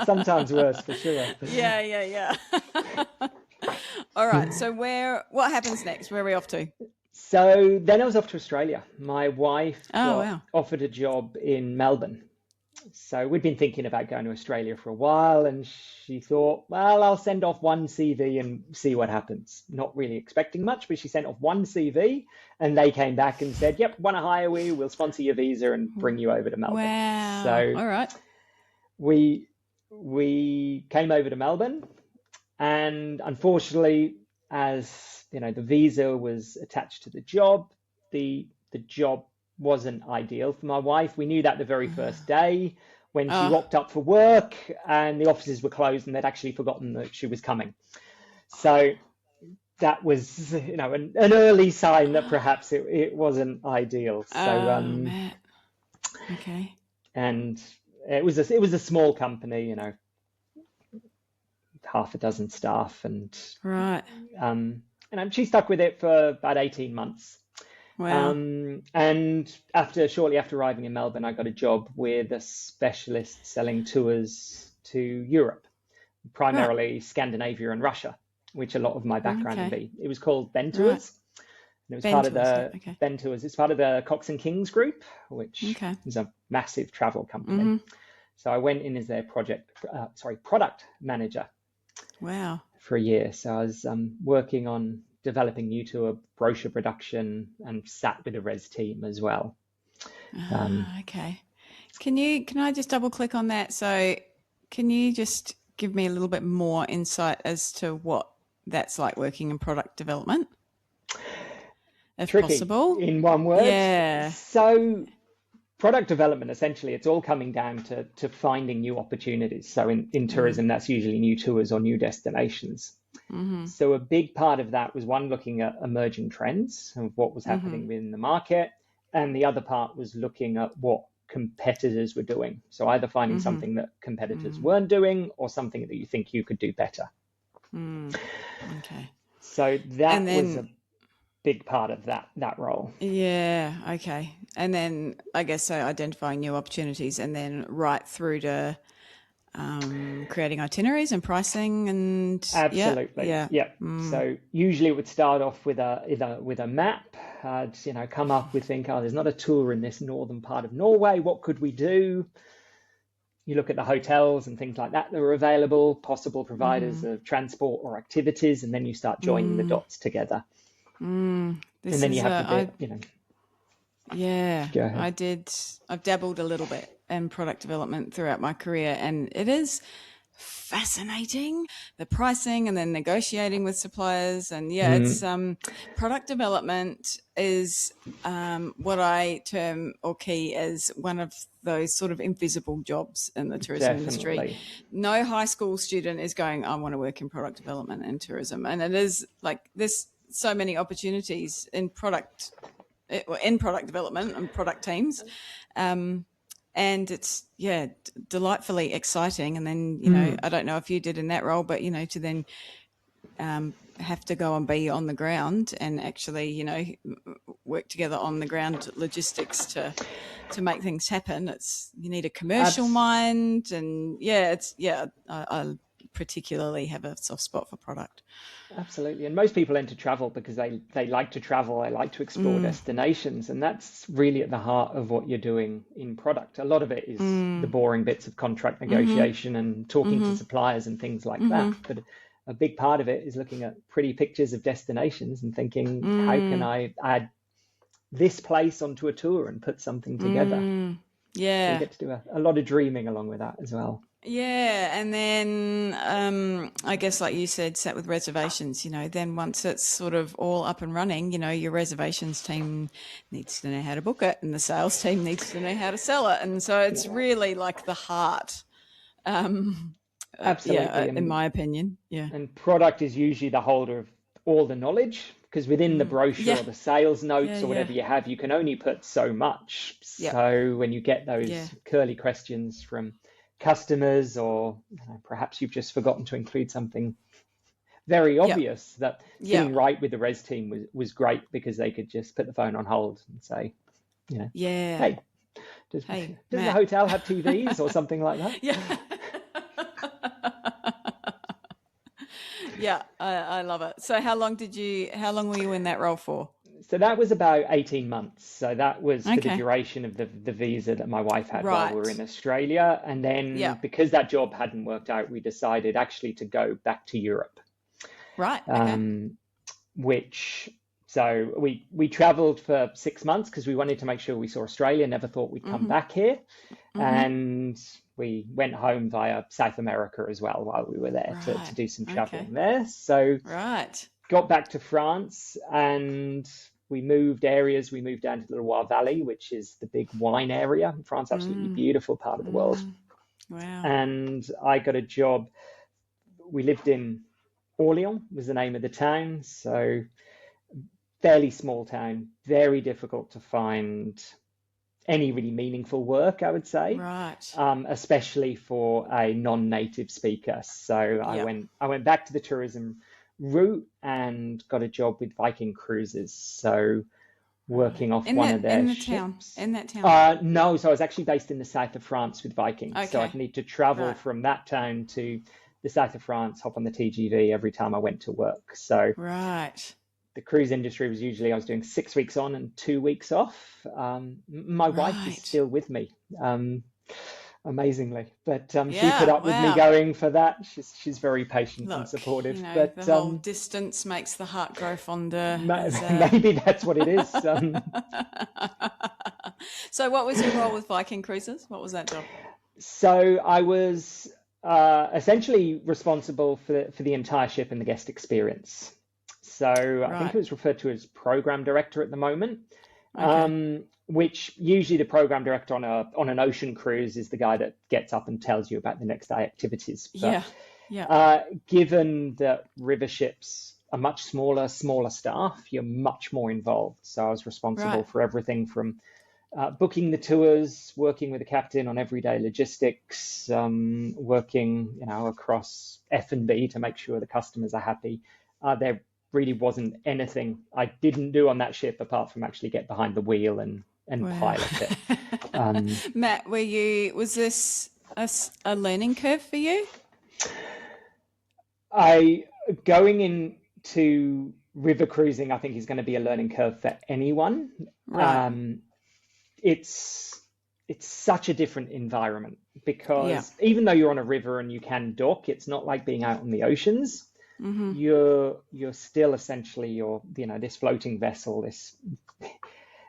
Sometimes worse for sure. Yeah, yeah, yeah. All right. So what happens next? Where are we off to? So then I was off to Australia. My wife Oh, got wow. offered a job in Melbourne. So we'd been thinking about going to Australia for a while, and she thought, well, I'll send off one CV and see what happens. Not really expecting much, but she sent off one CV, and they came back and said, yep, want to hire you, we'll sponsor your visa and bring you over to Melbourne. Wow. So All right. we came over to Melbourne, and unfortunately, as you know, the visa was attached to the job. The job wasn't ideal for my wife. We knew that the very first day when she Oh, rocked up for work and the offices were closed and they'd actually forgotten that she was coming. So that was, an early sign that perhaps it wasn't ideal. So Matt. Okay. and it was a small company, half a dozen staff, and Right. she stuck with it for about 18 months. Wow. And shortly after arriving in Melbourne, I got a job with a specialist selling tours to Europe, Right. primarily Scandinavia and Russia, which a lot of my background would Okay. be. It was called Ben Right. Tours. And it was Ben part of tours. Yeah. the Okay. Ben Tours. It's part of the Cox and Kings group, which Okay. is a massive travel company. Mm-hmm. So I went in as their product manager Wow. for a year. So I was working on developing new tour brochure production and sat with the res team as well. Okay. Can I just double click on that? So can you just give me a little bit more insight as to what that's like working in product development, if Tricky possible? in one word. Yeah. So product development, essentially, it's all coming down to finding new opportunities. So in tourism, that's usually new tours or new destinations. Mm-hmm. So a big part of that was one, looking at emerging trends and what was happening within the market. And the other part was looking at what competitors were doing. So either finding something that competitors weren't doing or something that you think you could do better. Okay. So that And was then a big part of that role. yeah, okay. And then I guess so identifying new opportunities and then right through to creating itineraries and pricing and Absolutely. yeah. Yeah. So usually it would start off with a map. I'd come up with there's not a tour in this northern part of Norway. What could we do? You look at the hotels and things like that are available, possible providers of transport or activities, and then you start joining the dots together. And then you have to yeah, go ahead. I've dabbled a little bit in product development throughout my career, and it is fascinating, the pricing and then negotiating with suppliers. And yeah, it's product development is what I term or key as one of those sort of invisible jobs in the tourism industry. Definitely. No high school student is going, I want to work in product development and tourism. And it is like there's so many opportunities in product development and product teams. And it's, delightfully exciting. And then, I don't know if you did in that role, but, to then have to go and be on the ground and actually, work together on the ground logistics to make things happen. You need a commercial mind. And I particularly have a soft spot for product. Absolutely. And most people enter travel because they like to travel, they like to explore destinations. And that's really at the heart of what you're doing in product. A lot of it is the boring bits of contract negotiation and talking to suppliers and things like that. But a big part of it is looking at pretty pictures of destinations and thinking, how can I add this place onto a tour and put something together? Yeah. So you get to do a lot of dreaming along with that as well. Yeah, and then I guess, like you said, sat with reservations. Then once it's sort of all up and running, your reservations team needs to know how to book it, and the sales team needs to know how to sell it, and so it's Yeah, really like the heart. Um, absolutely. yeah, in my opinion, yeah, And product is usually the holder of all the knowledge because within the brochure yeah, or the sales yeah, notes or yeah, whatever you have, you can only put so much. yeah, So when you get yeah, those curly questions from customers, or perhaps you've just forgotten to include something very yeah, obvious, that yeah, sitting right with the res team was great because they could just put the phone on hold and say, yeah. hey, does, Hey, does the Matt. hotel have TVs or something like that? Yeah. Yeah, I love it. So how long were you in that role for? So that was about 18 months. So that was for the Okay. duration of the visa that my wife had while we were in Right. Australia. And then Yeah. because that job hadn't worked out, we decided actually to go back to Europe, Right. Okay. um, which so we traveled for 6 months because we wanted to make sure we saw Australia, never thought we'd come Mm-hmm. back here. Mm-hmm. And we went home via South America as well while we were there to Right. do some Okay. traveling there. So Right. got back to France and we moved areas. We moved down to the Loire Valley, which is the big wine area in France, absolutely Mm. beautiful part of the world. Mm. Wow. And I got a job. We lived in Orléans, was the name of the town. So fairly small town, very difficult to find any really meaningful work, I would say, Right. especially for a non-native speaker. So Yeah. I went back to the tourism route and got a job with Viking Cruises. So Right. working off In one of that their in the town. ships. In that town. No, so I was actually based in the south of France with Viking. So I'd Okay. need to travel Right. from that town to the south of France, hop on the TGV every time I went to work. So Right. the cruise industry was usually I was doing 6 weeks on and 2 weeks off. My wife is Right. still with me, um, amazingly, but she put Yeah. up with me Wow. going for that. She's very patient and Look, supportive, the but whole distance makes the heart grow fonder, as maybe that's what it is. So what was your role with Viking Cruises? What was that job? So I was essentially responsible for the entire ship and the guest experience. So I think Right. it was referred to as program director at the moment, Okay. which usually the program director on an ocean cruise is the guy that gets up and tells you about the next day activities. But Yeah. Yeah. given that river ships are much smaller staff, you're much more involved. So I was responsible Right. for everything from booking the tours, working with the captain on everyday logistics, working across F&B to make sure the customers are happy. There really wasn't anything I didn't do on that ship apart from actually get behind the wheel and Wow. pilot it. Um, Matt, was this a learning curve for you? I going into river cruising, I think is going to be a learning curve for anyone. Right. Um, it's it's such a different environment Yeah. because even though you're on a river and you can dock, it's not like being out on the oceans. Mm-hmm. You're still essentially this floating vessel,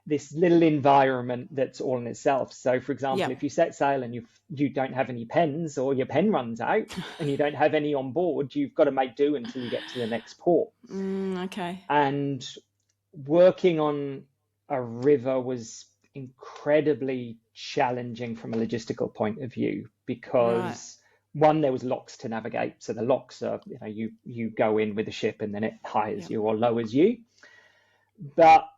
this little environment that's all in itself. So, for Yeah. example, if you set sail and you don't have any pens or your pen runs out and you don't have any on board, you've got to make do until you get to the next port. Okay. And working on a river was incredibly challenging from a logistical point of view Right. because one, there was locks to navigate. So the locks are, you go in with the ship and then it hires Yeah. you or lowers you. But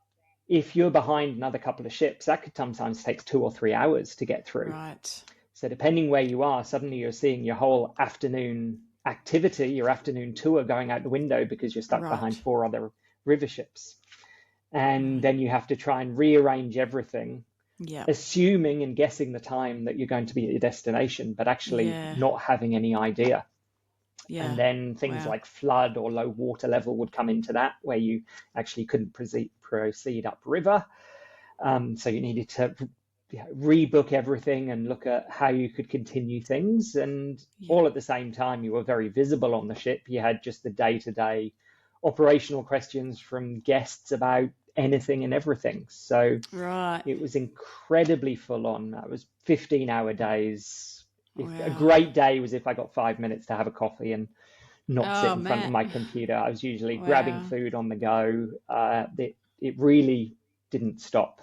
if you're behind another couple of ships, that could sometimes take 2 or 3 hours to get through. Right. So depending where you are, suddenly you're seeing your whole afternoon activity, your afternoon tour going out the window because you're stuck behind Right. 4 other river ships. And Right. then you have to try and rearrange everything, Yeah. assuming and guessing the time that you're going to be at your destination, but actually Yeah. not having any idea. And Yeah. then things Wow. like flood or low water level would come into that, where you actually couldn't proceed upriver. So you needed to rebook everything and look at how you could continue things. And Yeah. all at the same time, you were very visible on the ship. You had just the day-to-day operational questions from guests about anything and everything. So Right. it was incredibly full on. It was 15-hour days, If a Wow. great day was if I got 5 minutes to have a coffee and not sit Oh, in front of man. my computer. I was usually grabbing Wow. food on the go. It really didn't stop.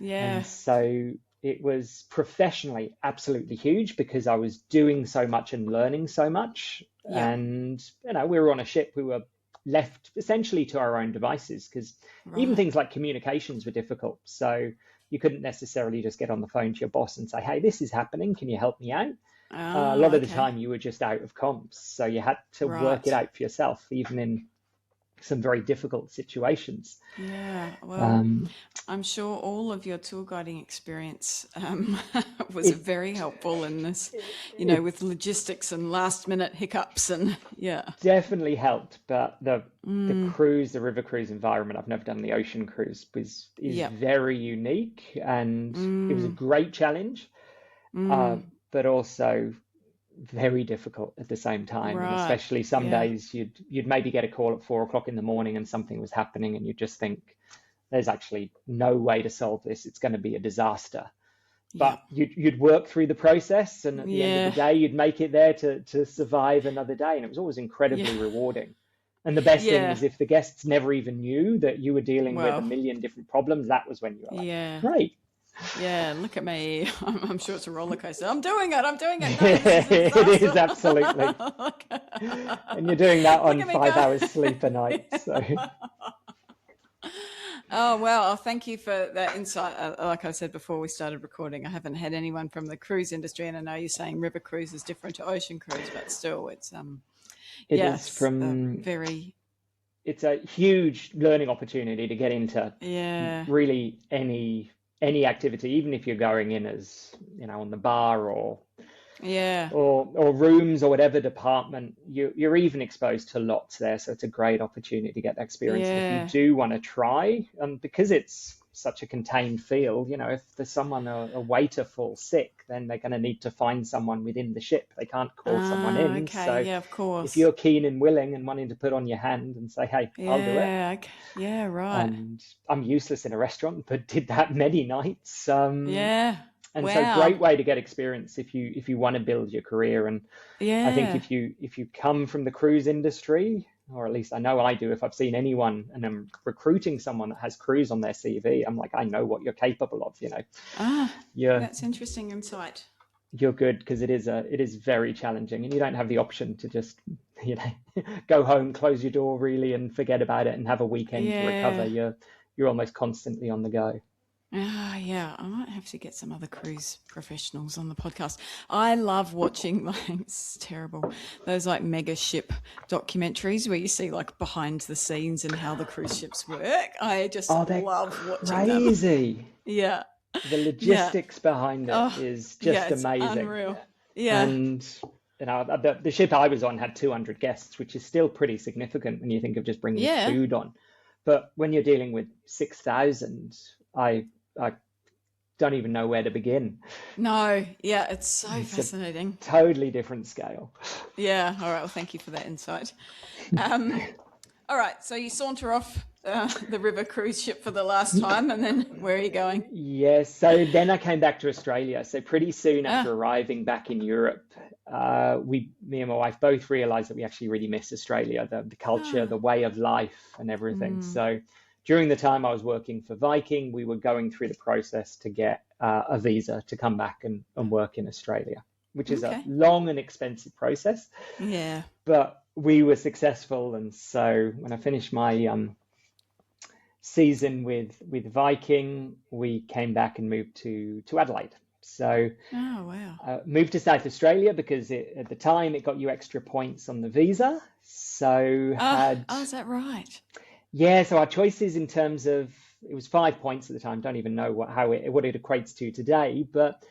Yeah. And so it was professionally absolutely huge because I was doing so much and learning so much. Yeah. And, we were on a ship, we were left essentially to our own devices because even Right. things like communications were difficult. So you couldn't necessarily just get on the phone to your boss and say, hey, this is happening. Can you help me out? A Oh, lot of the okay. time you were just out of comms. So you had to work it Right. out for yourself, even in some very difficult situations. Yeah. Well, Um, I'm sure all of your tour guiding experience was it, very helpful in this, it with logistics and last minute hiccups and yeah. definitely helped, but the Mm, cruise, the river cruise environment, I've never done the ocean cruise, is yep. very unique, and it was a Mm, great challenge, uh, mm, but also very difficult at the same time. And right. especially some Yeah. days you'd maybe get a call at 4 o'clock in the morning and something was happening, and you just think there's actually no way to solve this. It's going to be a disaster. But Yep. you'd work through the process, and at the end of the Yeah. day, you'd make it there to survive another day. And it was always Yeah. incredibly rewarding. And the best thing Yeah. was if the guests never even knew that you were dealing with a Well, million different problems, that was when you were like, yeah. great. Yeah. Look at me. I'm sure it's a roller coaster. I'm doing it. I'm doing it. No, this is a It is disaster. absolutely. Look And you're doing that look on at me 5 hours go. sleep a night. So Oh, well, thank you for that insight. Like I said before we started recording, I haven't had anyone from the cruise industry, and I know you're saying river cruise is different to ocean cruise, but still, it's it is yes, very it's a huge learning opportunity to get into yeah, really any activity, even if you're going in as, on the bar yeah, or rooms or whatever department, you're even exposed to lots there. So it's a great opportunity to get that experience. And if you yeah. do want to try, because it's such a contained field, if there's someone, a waiter falls sick, then they're going to need to find someone within the ship. They can't call someone Ah, in. okay, So yeah, of if course, you're keen and willing and wanting to put on your hand and say, hey, I'll do it. yeah, okay. Yeah, right, And I'm useless in a restaurant, but did that many nights. yeah, And so wow, great way to get experience if you want to build your career. And I think yeah. if you come from the cruise industry, or at least I know I do, if I've seen anyone and I'm recruiting someone that has cruise on their CV, I'm like, I know what you're capable of. Ah, You're that's interesting insight. you're good, because it is very challenging, and you don't have the option to just go home, close your door really, and forget about it and have a weekend to recover. Yeah. You're almost constantly on the go. Ah, yeah, I might have to get some other cruise professionals on the podcast. I love watching like it's terrible those like mega ship documentaries where you see like behind the scenes and how the cruise ships work. I just Oh, they're love watching them. crazy. Yeah, The yeah. logistics behind it Oh, is yeah, just it's amazing. unreal. Yeah, And the ship I was on had 200 guests, which is still pretty significant when you think of just bringing yeah. food on. But when you're dealing with 6,000, I don't even know where to begin. No, yeah, it's so It's a fascinating. totally different scale. Yeah. All right. Well, thank you for that insight. Um, all right. So you saunter off the river cruise ship for the last time, and then where are you going? Yes, so then I came back to Australia. So pretty soon after Ah, arriving back in Europe, me and my wife both realized that we actually really miss Australia, the culture, ah, the way of life, and everything. So during the time I was working for Viking, we were going through the process to get a visa to come back and work in Australia, which is a okay. long and expensive process, Yeah. but we were successful. And so when I finished my season with Viking, we came back and moved to Adelaide. So Oh, wow. moved to South Australia because at the time it got you extra points on the visa. So Oh, is that right? so our choices in terms of, it was 5 points at the time. Don't even know what it equates to today, but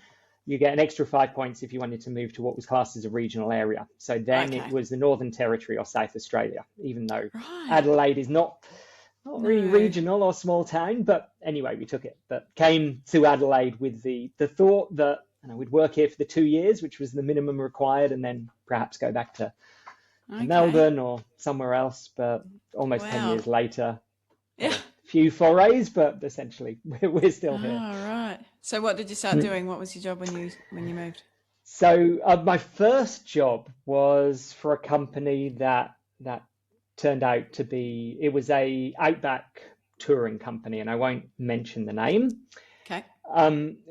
you get an extra 5 points if you wanted to move to what was classed as a regional area. So then it Okay. was the Northern Territory or South Australia, even though Right. Adelaide is not really No. regional or small town, but anyway, we took it. But came to Adelaide with the thought that we'd work here for the 2 years, which was the minimum required, and then perhaps go back to Okay. Melbourne or somewhere else. But almost 10 Wow. years later, had Yeah. a few forays, but essentially we're still here. Oh, right. So what did you start doing? What was your job when you moved? So my first job was for a company that turned out to be, it was a outback touring company, and I won't mention the name. Okay.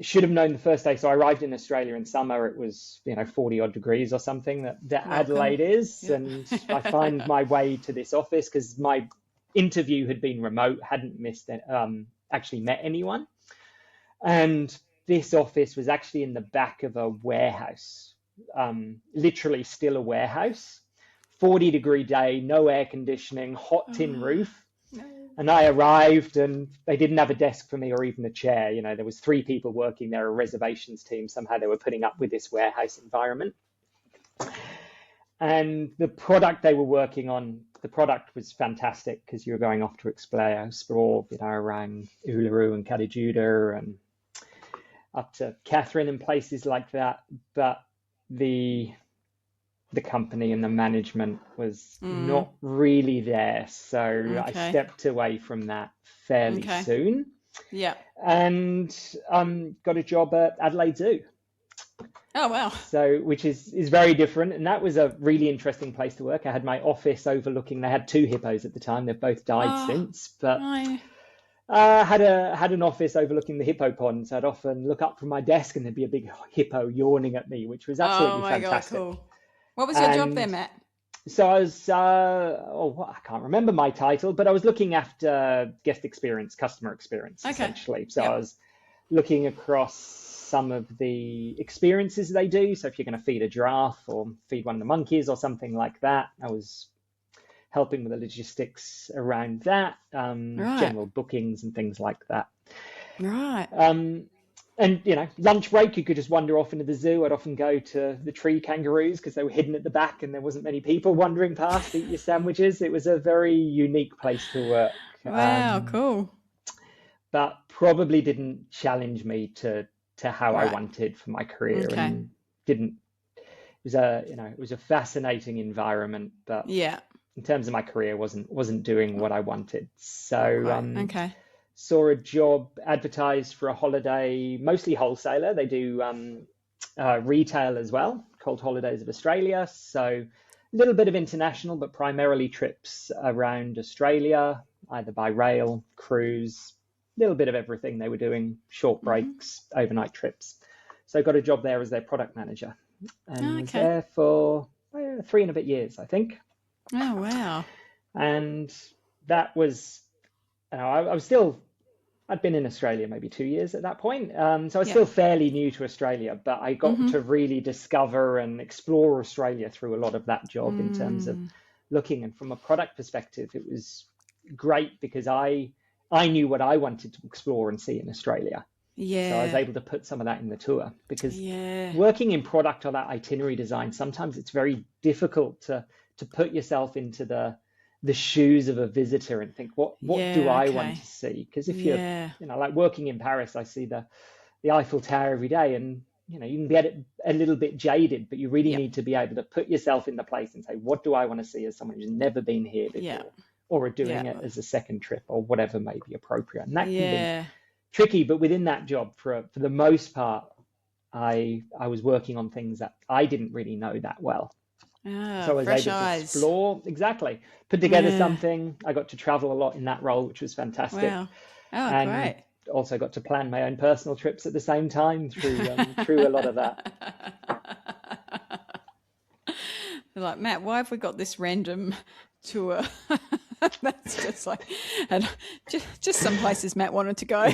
Should have known the first day. So I arrived in Australia in summer. It was, 40 odd degrees or something that Welcome. Adelaide is. Yeah. And I find my way to this office because my interview had been remote, hadn't actually met anyone. And this office was actually in the back of a warehouse, literally still a warehouse, 40-degree day, no air conditioning, hot tin roof. No. And I arrived and they didn't have a desk for me or even a chair. There was 3 people working there, a reservations team. Somehow they were putting up with this warehouse environment. And the product they were working on, the product was fantastic because you were going off to explore, around Uluru and Katajuda and up to Catherine and places like that. But the company and the management was not really there. So I stepped away from that fairly soon. Yeah. And got a job at Adelaide Zoo. Oh, wow. So, which is very different. And that was a really interesting place to work. I had my office overlooking, they had 2 hippos at the time. They've both died since, but had an office overlooking the hippo pond. So I'd often look up from my desk and there'd be a big hippo yawning at me, which was absolutely fantastic. God, cool. What was your job there, Matt? So I was, I can't remember my title, but I was looking after guest experience, customer experience, essentially. So I was looking across some of the experiences they do. So if you're going to feed a giraffe or feed one of the monkeys or something like that, I was helping with the logistics around that, general bookings and things like that. Right. And, lunch break, you could just wander off into the zoo. I'd often go to the tree kangaroos because they were hidden at the back and there wasn't many people wandering past, eat your sandwiches. It was a very unique place to work. Wow, cool. But probably didn't challenge me to how I wanted for my career, and didn't. It was a fascinating environment, but in terms of my career, wasn't doing what I wanted. So saw a job advertised for a holiday, mostly wholesaler. They do retail as well, called Holidays of Australia. So a little bit of international, but primarily trips around Australia, either by rail, cruise, a little bit of everything they were doing, short breaks, overnight trips. So I got a job there as their product manager and was there for 3 and a bit years, I think. Oh, wow. And that was, I'd been in Australia maybe 2 years at that point. So I was still fairly new to Australia, but I got to really discover and explore Australia through a lot of that job in terms of looking. And from a product perspective, it was great because I knew what I wanted to explore and see in Australia. Yeah. So I was able to put some of that in the tour because working in product or that itinerary design, sometimes it's very difficult to put yourself into the shoes of a visitor and think, what do I want to see? Because if you're, like working in Paris, I see the Eiffel Tower every day and, you can get a little bit jaded, but you really need to be able to put yourself in the place and say, what do I want to see as someone who's never been here before or are doing it as a second trip or whatever may be appropriate. And that can be tricky, but within that job, for the most part, I was working on things that I didn't really know that well. So I was able to explore, put together something. I got to travel a lot in that role, which was fantastic. Wow. Oh, great. Also got to plan my own personal trips at the same time through a lot of that. They're like, Matt, why have we got this random tour? That's just like, and just some places Matt wanted to go.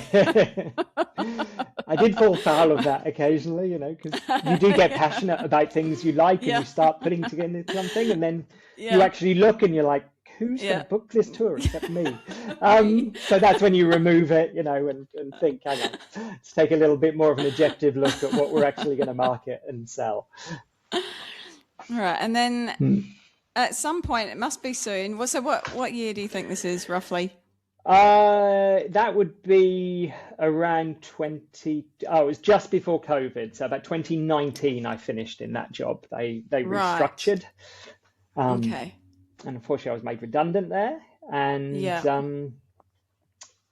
I did fall foul of that occasionally, because you do get passionate about things you like and you start putting together something and then you actually look and you're like, who's going to book this tour except me? So that's when you remove it, and think, hang on, let's take a little bit more of an objective look at what we're actually going to market and sell. All right. And then at some point, it must be soon. So what year do you think this is roughly? That would be around it was just before COVID. So about 2019, I finished in that job. They restructured. And unfortunately, I was made redundant there. And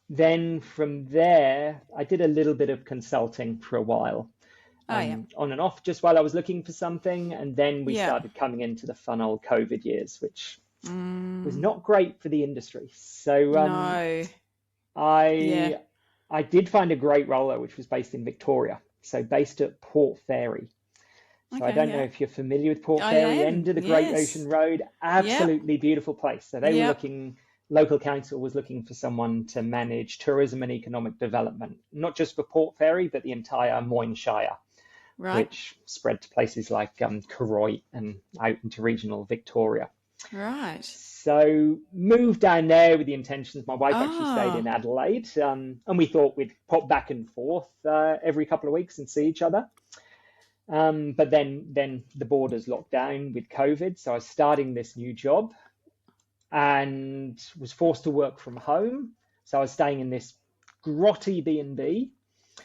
then from there, I did a little bit of consulting for a while. Oh, yeah. on and off just while I was looking for something. And then we Yeah. started coming into the fun old COVID years, which was Mm, not great for the industry. So no. Yeah. I I did find a great role though, which was based in Victoria, so based at Port Fairy. So I Okay. don't know Yeah. if you're familiar with Port I Fairy, am. end of the Great Yes. Ocean Road, Yep. absolutely beautiful place. So they were Yep. looking, local council was looking for someone to manage tourism and economic development, not just for Port Fairy, but the entire Moyne Shire, Right. which spread to places like Koroit and out into regional Victoria. Right. So moved down there with the intentions. My wife actually stayed Oh. in Adelaide, and we thought we'd pop back and forth every couple of weeks and see each other. But then the borders locked down with COVID, so I was starting this new job and was forced to work from home. So I was staying in this grotty B&B,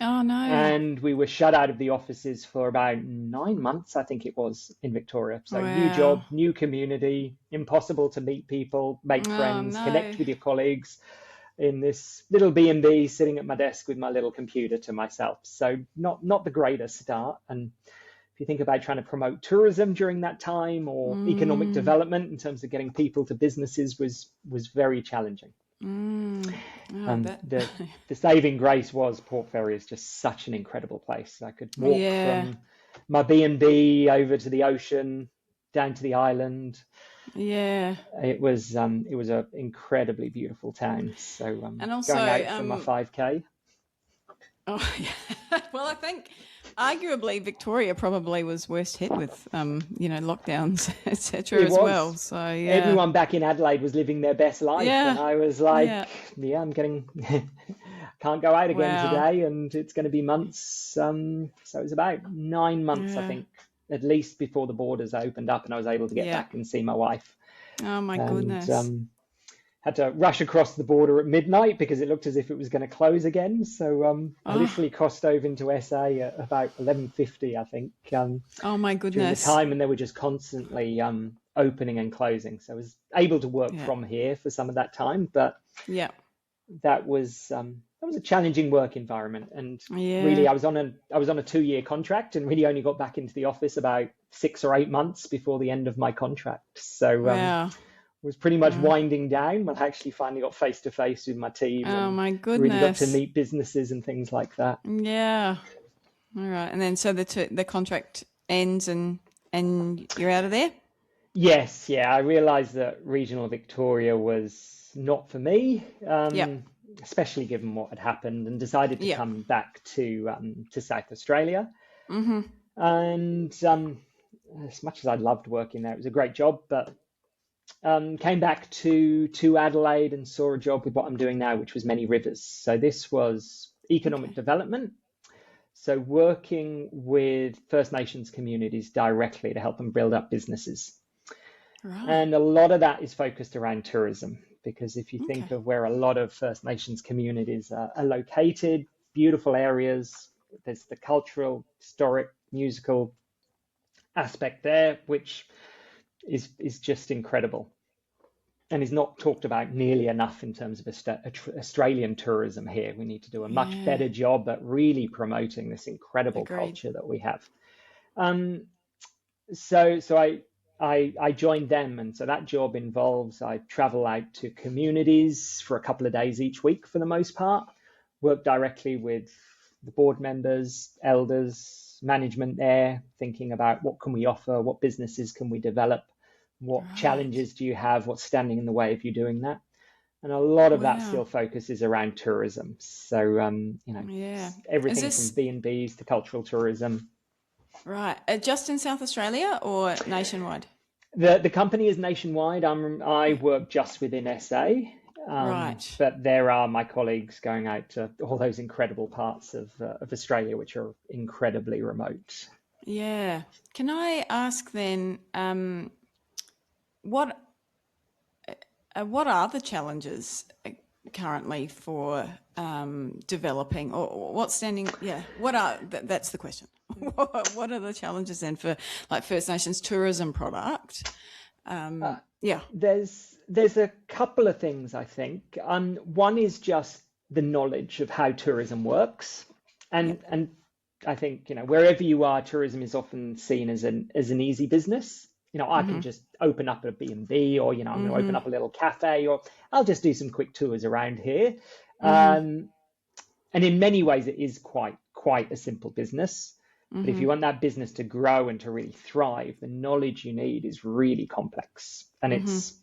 Oh no. and we were shut out of the offices for about 9 months, I think it was, in Victoria. So new Wow. job, new community, impossible to meet people, make Oh friends, no. connect with your colleagues in this little B&B sitting at my desk with my little computer to myself. So not the greatest start. And if you think about trying to promote tourism during that time or economic Mm, development in terms of getting people to businesses was very challenging. mm. Oh, And that. the saving grace was Port Fairy is just such an incredible place. I could walk Yeah. from my B&B over to the ocean, down to the island. Yeah. It was an incredibly beautiful town. So And also, going out for my 5K. oh, yeah. Well, I think arguably Victoria probably was worst hit with, lockdowns, etc. It as well. was. So yeah, Everyone back in Adelaide was living their best life, and yeah, I was like, yeah. yeah, I'm getting can't go out again Wow. today, and it's going to be months. So it was about 9 months, I Yeah. think, at least before the borders opened up, and I was able to get Yeah. back and see my wife. Oh my And goodness. had to rush across the border at midnight because it looked as if it was going to close again. So I Oh. literally crossed over into SA at about 11:50, I think, Oh my during the goodness. time, and they were just constantly opening and closing. So I was able to work Yeah. from here for some of that time, but Yeah. that was a challenging work environment. And really, Yeah. I was on a 2 year contract, and really only got back into the office about 6 or 8 months before the end of my contract. So Wow. was pretty much Wow. winding down when I actually finally got face to face with my team Oh and my really got to goodness. meet businesses and things like that. Yeah. All right. And then so the contract ends and you're out of there? Yes, yeah, I realised that regional Victoria was not for me, Yep. especially given what had happened, and decided to Yep. come back to South Australia. And as much as I loved working there, it was a great job, but came back to Adelaide and saw a job with what I'm doing now, which was Many Rivers. So this was economic Okay. development. So working with First Nations communities directly to help them build up businesses. Right. And a lot of that is focused around tourism, because if you think Okay. of where a lot of First Nations communities are located, beautiful areas, there's the cultural, historic, musical aspect there, which is just incredible and is not talked about nearly enough in terms of Australian tourism here. We need to do a much Yeah. better job at really promoting this incredible Agreed. culture that we have. Um, so I joined them, and so that job involves I travel out to communities for a couple of days each week for the most part, work directly with the board members, elders, management there, thinking about what can we offer, what businesses can we develop, what Right. challenges do you have, what's standing in the way of you doing that. And a lot of that Wow. still focuses around tourism. So Yeah. Is everything from this B&Bs to cultural tourism. right? Just in South Australia or nationwide? The company is nationwide. I Yeah. work just within SA, Right. but there are my colleagues going out to all those incredible parts of Australia, which are incredibly remote. Yeah. Can I ask then, what what are the challenges currently for developing, or what's standing? Yeah. What are that's the question. What are the challenges then for like First Nations tourism product? Uh, Yeah. there's a couple of things I think. One is just the knowledge of how tourism works, Yep. and I think, wherever you are, tourism is often seen as an easy business. I can just open up a B&B, or, I'm going to open up a little cafe, or I'll just do some quick tours around here. And in many ways, it is quite a simple business. But if you want that business to grow and to really thrive, the knowledge you need is really complex. And it's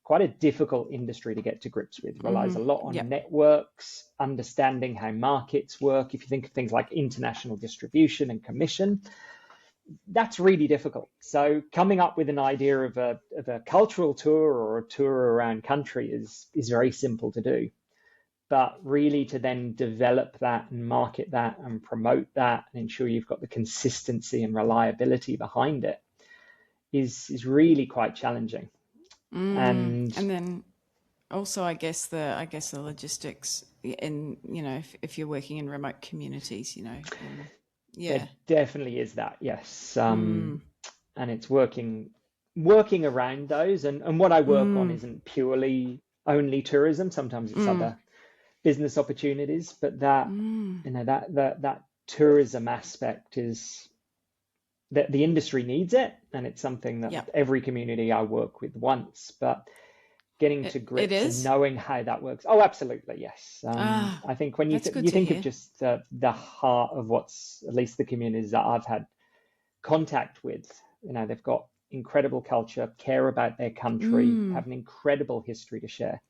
quite a difficult industry to get to grips with. It relies a lot on networks, understanding how markets work. If you think of things like international distribution and commission, that's really difficult. So coming up with an idea of a cultural tour or a tour around country is very simple to do. But really to then develop that and market that and promote that and ensure you've got the consistency and reliability behind it is really quite challenging. And then also, I guess the logistics in, if you're working in remote communities, There definitely is that, yes. And it's working around those. And what I work on isn't purely only tourism. Sometimes it's other business opportunities, but that that tourism aspect is that the industry needs it, and it's something that every community I work with wants. But getting to grips and knowing how that works. Oh, absolutely, yes. I think when you think of just the heart of what's, at least the communities that I've had contact with, they've got incredible culture, care about their country, have an incredible history to share,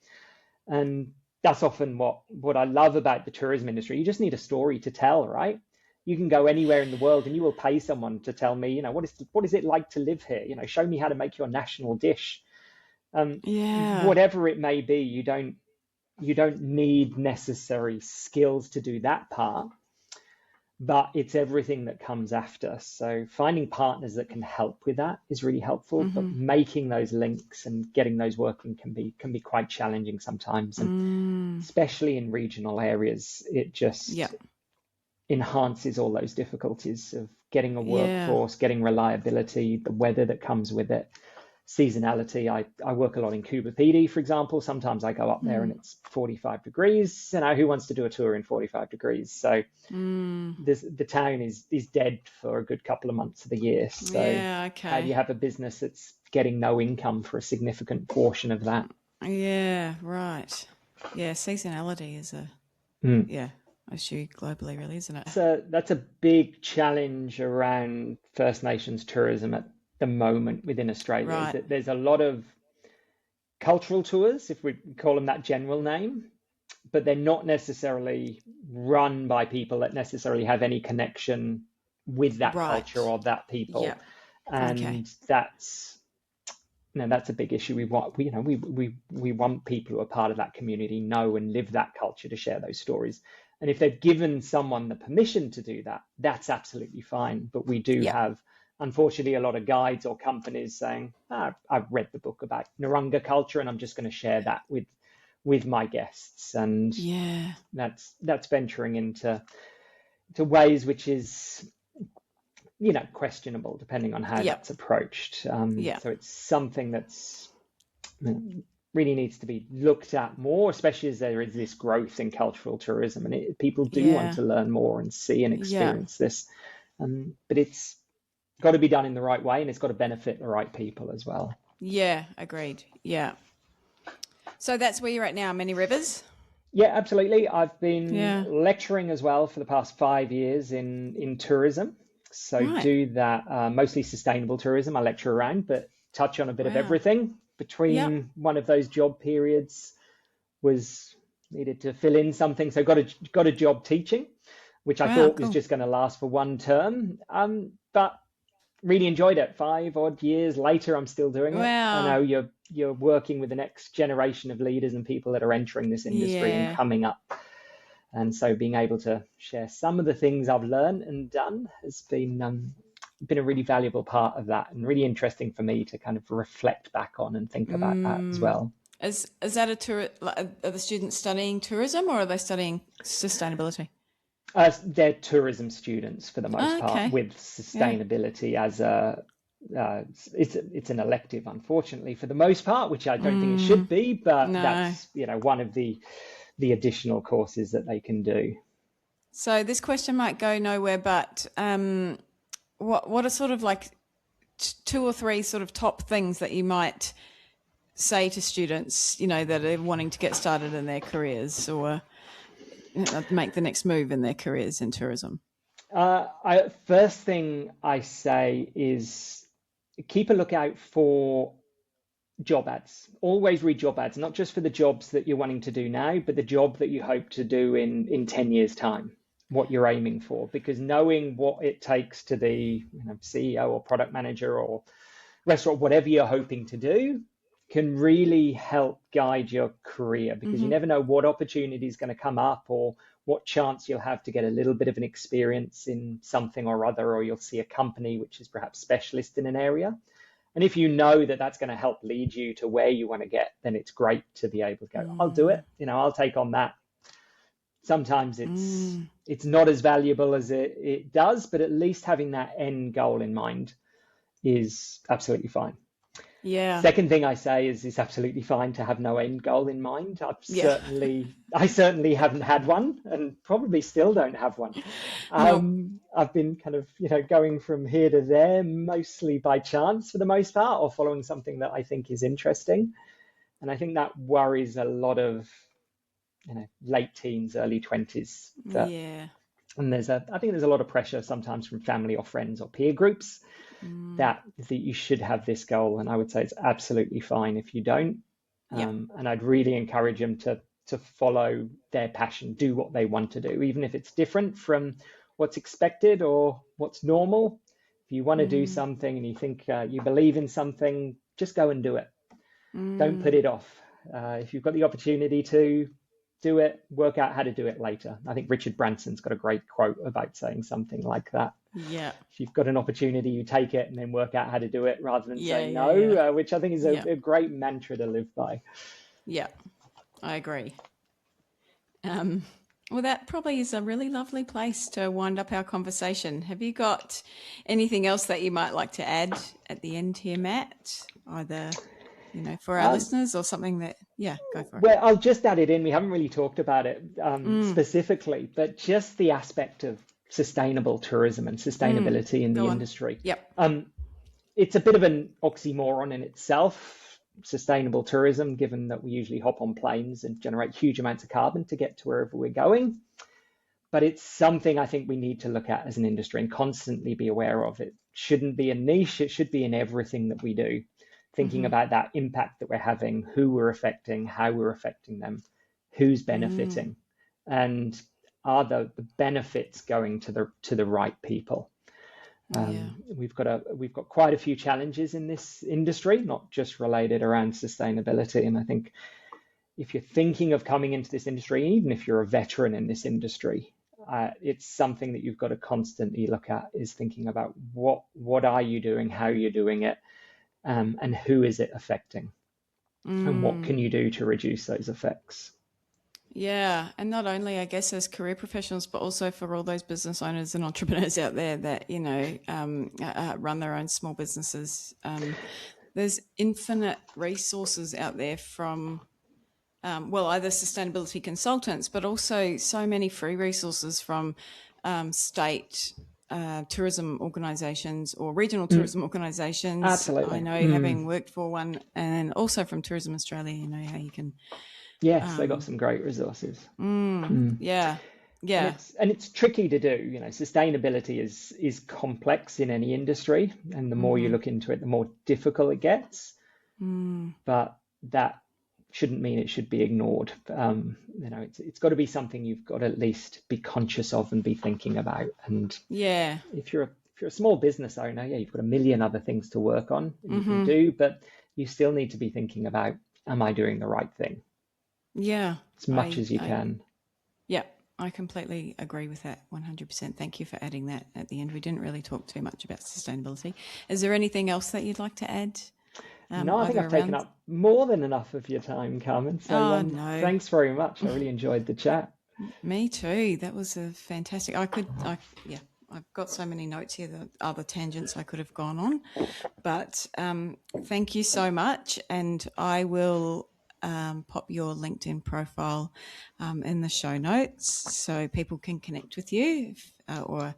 and that's often what I love about the tourism industry. You just need a story to tell, right? You can go anywhere in the world and you will pay someone to tell me, what is it like to live here? Show me how to make your national dish. Whatever it may be, you don't need necessary skills to do that part, but it's everything that comes after. So finding partners that can help with that is really helpful, but making those links and getting those working can be quite challenging sometimes. And especially in regional areas, it just enhances all those difficulties of getting a workforce, getting reliability, the weather that comes with it. Seasonality. I work a lot in Cuba PD, for example. Sometimes I go up there and it's 45 degrees. Who wants to do a tour in 45 degrees? So the town is dead for a good couple of months of the year. So how do you have a business that's getting no income for a significant portion of that? Yeah, right. Yeah, seasonality is issue globally, really, isn't it? So that's a big challenge around First Nations tourism at the moment within Australia. Right. Is that there's a lot of cultural tours, if we call them that general name, but they're not necessarily run by people that necessarily have any connection with that culture or that people. And that's a big issue. We want we want people who are part of that community know and live that culture to share those stories. And if they've given someone the permission to do that, that's absolutely fine. But we do have, unfortunately, a lot of guides or companies saying, I've read the book about Narungga culture and I'm just going to share that with my guests. And that's venturing into ways which is, questionable depending on how that's approached. So it's something that's really needs to be looked at more, especially as there is this growth in cultural tourism, and people do want to learn more and see and experience this. But it's got to be done in the right way, and it's got to benefit the right people as well. Yeah, agreed. Yeah. So that's where you're at now, Many Rivers? Yeah, absolutely. I've been lecturing as well for the past 5 years in tourism. So do that, mostly sustainable tourism. I lecture around, but touch on a bit of everything. Between one of those job periods was needed to fill in something. So got a job teaching, which I thought was just going to last for one term. But really enjoyed it. 5 odd years later, I'm still doing it. I know you're working with the next generation of leaders and people that are entering this industry and coming up. And so being able to share some of the things I've learned and done has been a really valuable part of that, and really interesting for me to kind of reflect back on and think about that as well. Is that are the students studying tourism or are they studying sustainability? They're tourism students for the most part, with sustainability as it's an elective, unfortunately, for the most part, which I don't think it should be, but that's one of the additional courses that they can do. So this question might go nowhere, but what are sort of like two or three sort of top things that you might say to students, that are wanting to get started in their careers or make the next move in their careers in tourism? First thing I say is keep a lookout for job ads. Always read job ads, not just for the jobs that you're wanting to do now, but the job that you hope to do in 10 years' time, what you're aiming for. Because knowing what it takes to be, CEO or product manager or restaurant, whatever you're hoping to do, can really help guide your career, because you never know what opportunity is going to come up or what chance you'll have to get a little bit of an experience in something or other, or you'll see a company which is perhaps specialist in an area. And if you know that that's going to help lead you to where you want to get, then it's great to be able to go, I'll do it. I'll take on that. Sometimes it's not as valuable as it does, but at least having that end goal in mind is absolutely fine. Yeah. Second thing I say is it's absolutely fine to have no end goal in mind. I certainly haven't had one, and probably still don't have one. I've been kind of, going from here to there, mostly by chance for the most part, or following something that I think is interesting. And I think that worries a lot of, late teens, early 20s. And I think there's a lot of pressure sometimes from family or friends or peer groups that you should have this goal. And I would say it's absolutely fine if you don't. And I'd really encourage them to follow their passion, do what they want to do, even if it's different from what's expected or what's normal. If you want to do something and you think you believe in something, just go and do it. Don't put it off. If you've got the opportunity to do it, work out how to do it later. I think Richard Branson's got a great quote about saying something like that. Yeah. If you've got an opportunity, you take it and then work out how to do it rather than say no, which I think is a great mantra to live by. Yeah, I agree. Well, that probably is a really lovely place to wind up our conversation. Have you got anything else that you might like to add at the end here, Matt? Either, for our listeners or something that, go for it. Well, I'll just add it in. We haven't really talked about it specifically, but just the aspect of sustainable tourism and sustainability in the industry. Yep. It's a bit of an oxymoron in itself, sustainable tourism, given that we usually hop on planes and generate huge amounts of carbon to get to wherever we're going. But it's something I think we need to look at as an industry and constantly be aware of. It shouldn't be a niche. It should be in everything that we do. Thinking about that impact that we're having, who we're affecting, how we're affecting them, who's benefiting, and are the benefits going to the right people? We've got quite a few challenges in this industry, not just related around sustainability. And I think if you're thinking of coming into this industry, even if you're a veteran in this industry, it's something that you've got to constantly look at, is thinking about what are you doing, how you're doing it, and who is it affecting, and what can you do to reduce those effects? Yeah, and not only, I guess, as career professionals, but also for all those business owners and entrepreneurs out there that, run their own small businesses. There's infinite resources out there from, either sustainability consultants, but also so many free resources from state tourism organisations or regional tourism organisations. Absolutely. I know, having worked for one, and also from Tourism Australia, how you can. Yes, they got some great resources. Yeah. And it's tricky to do. Sustainability is complex in any industry, and the more you look into it, the more difficult it gets. But that shouldn't mean it should be ignored. It's got to be something you've got to at least be conscious of and be thinking about. And if you're a small business owner, you've got a million other things to work on, and you can do, but you still need to be thinking about, am I doing the right thing? Yeah. As much as you can. Yeah, I completely agree with that 100%. Thank you for adding that at the end. We didn't really talk too much about sustainability. Is there anything else that you'd like to add? No, I think I've taken up more than enough of your time, Carmen. So no. Thanks very much. I really enjoyed the chat. Me too. That was a fantastic. I've got so many notes here, the other tangents I could have gone on. But thank you so much. And I will pop your LinkedIn profile in the show notes so people can connect with you or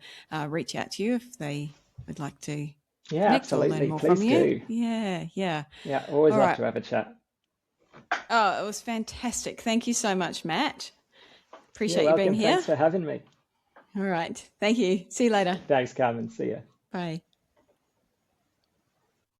reach out to you if they would like to Yeah, connect or learn absolutely. more from Please you. do. Yeah. Yeah, always All love right. to have a chat. Oh, it was fantastic. Thank you so much, Matt. You're Appreciate you being welcome. here. Thanks for having me. All right. Thank you. See you later. Thanks, Carmen. See ya. Bye.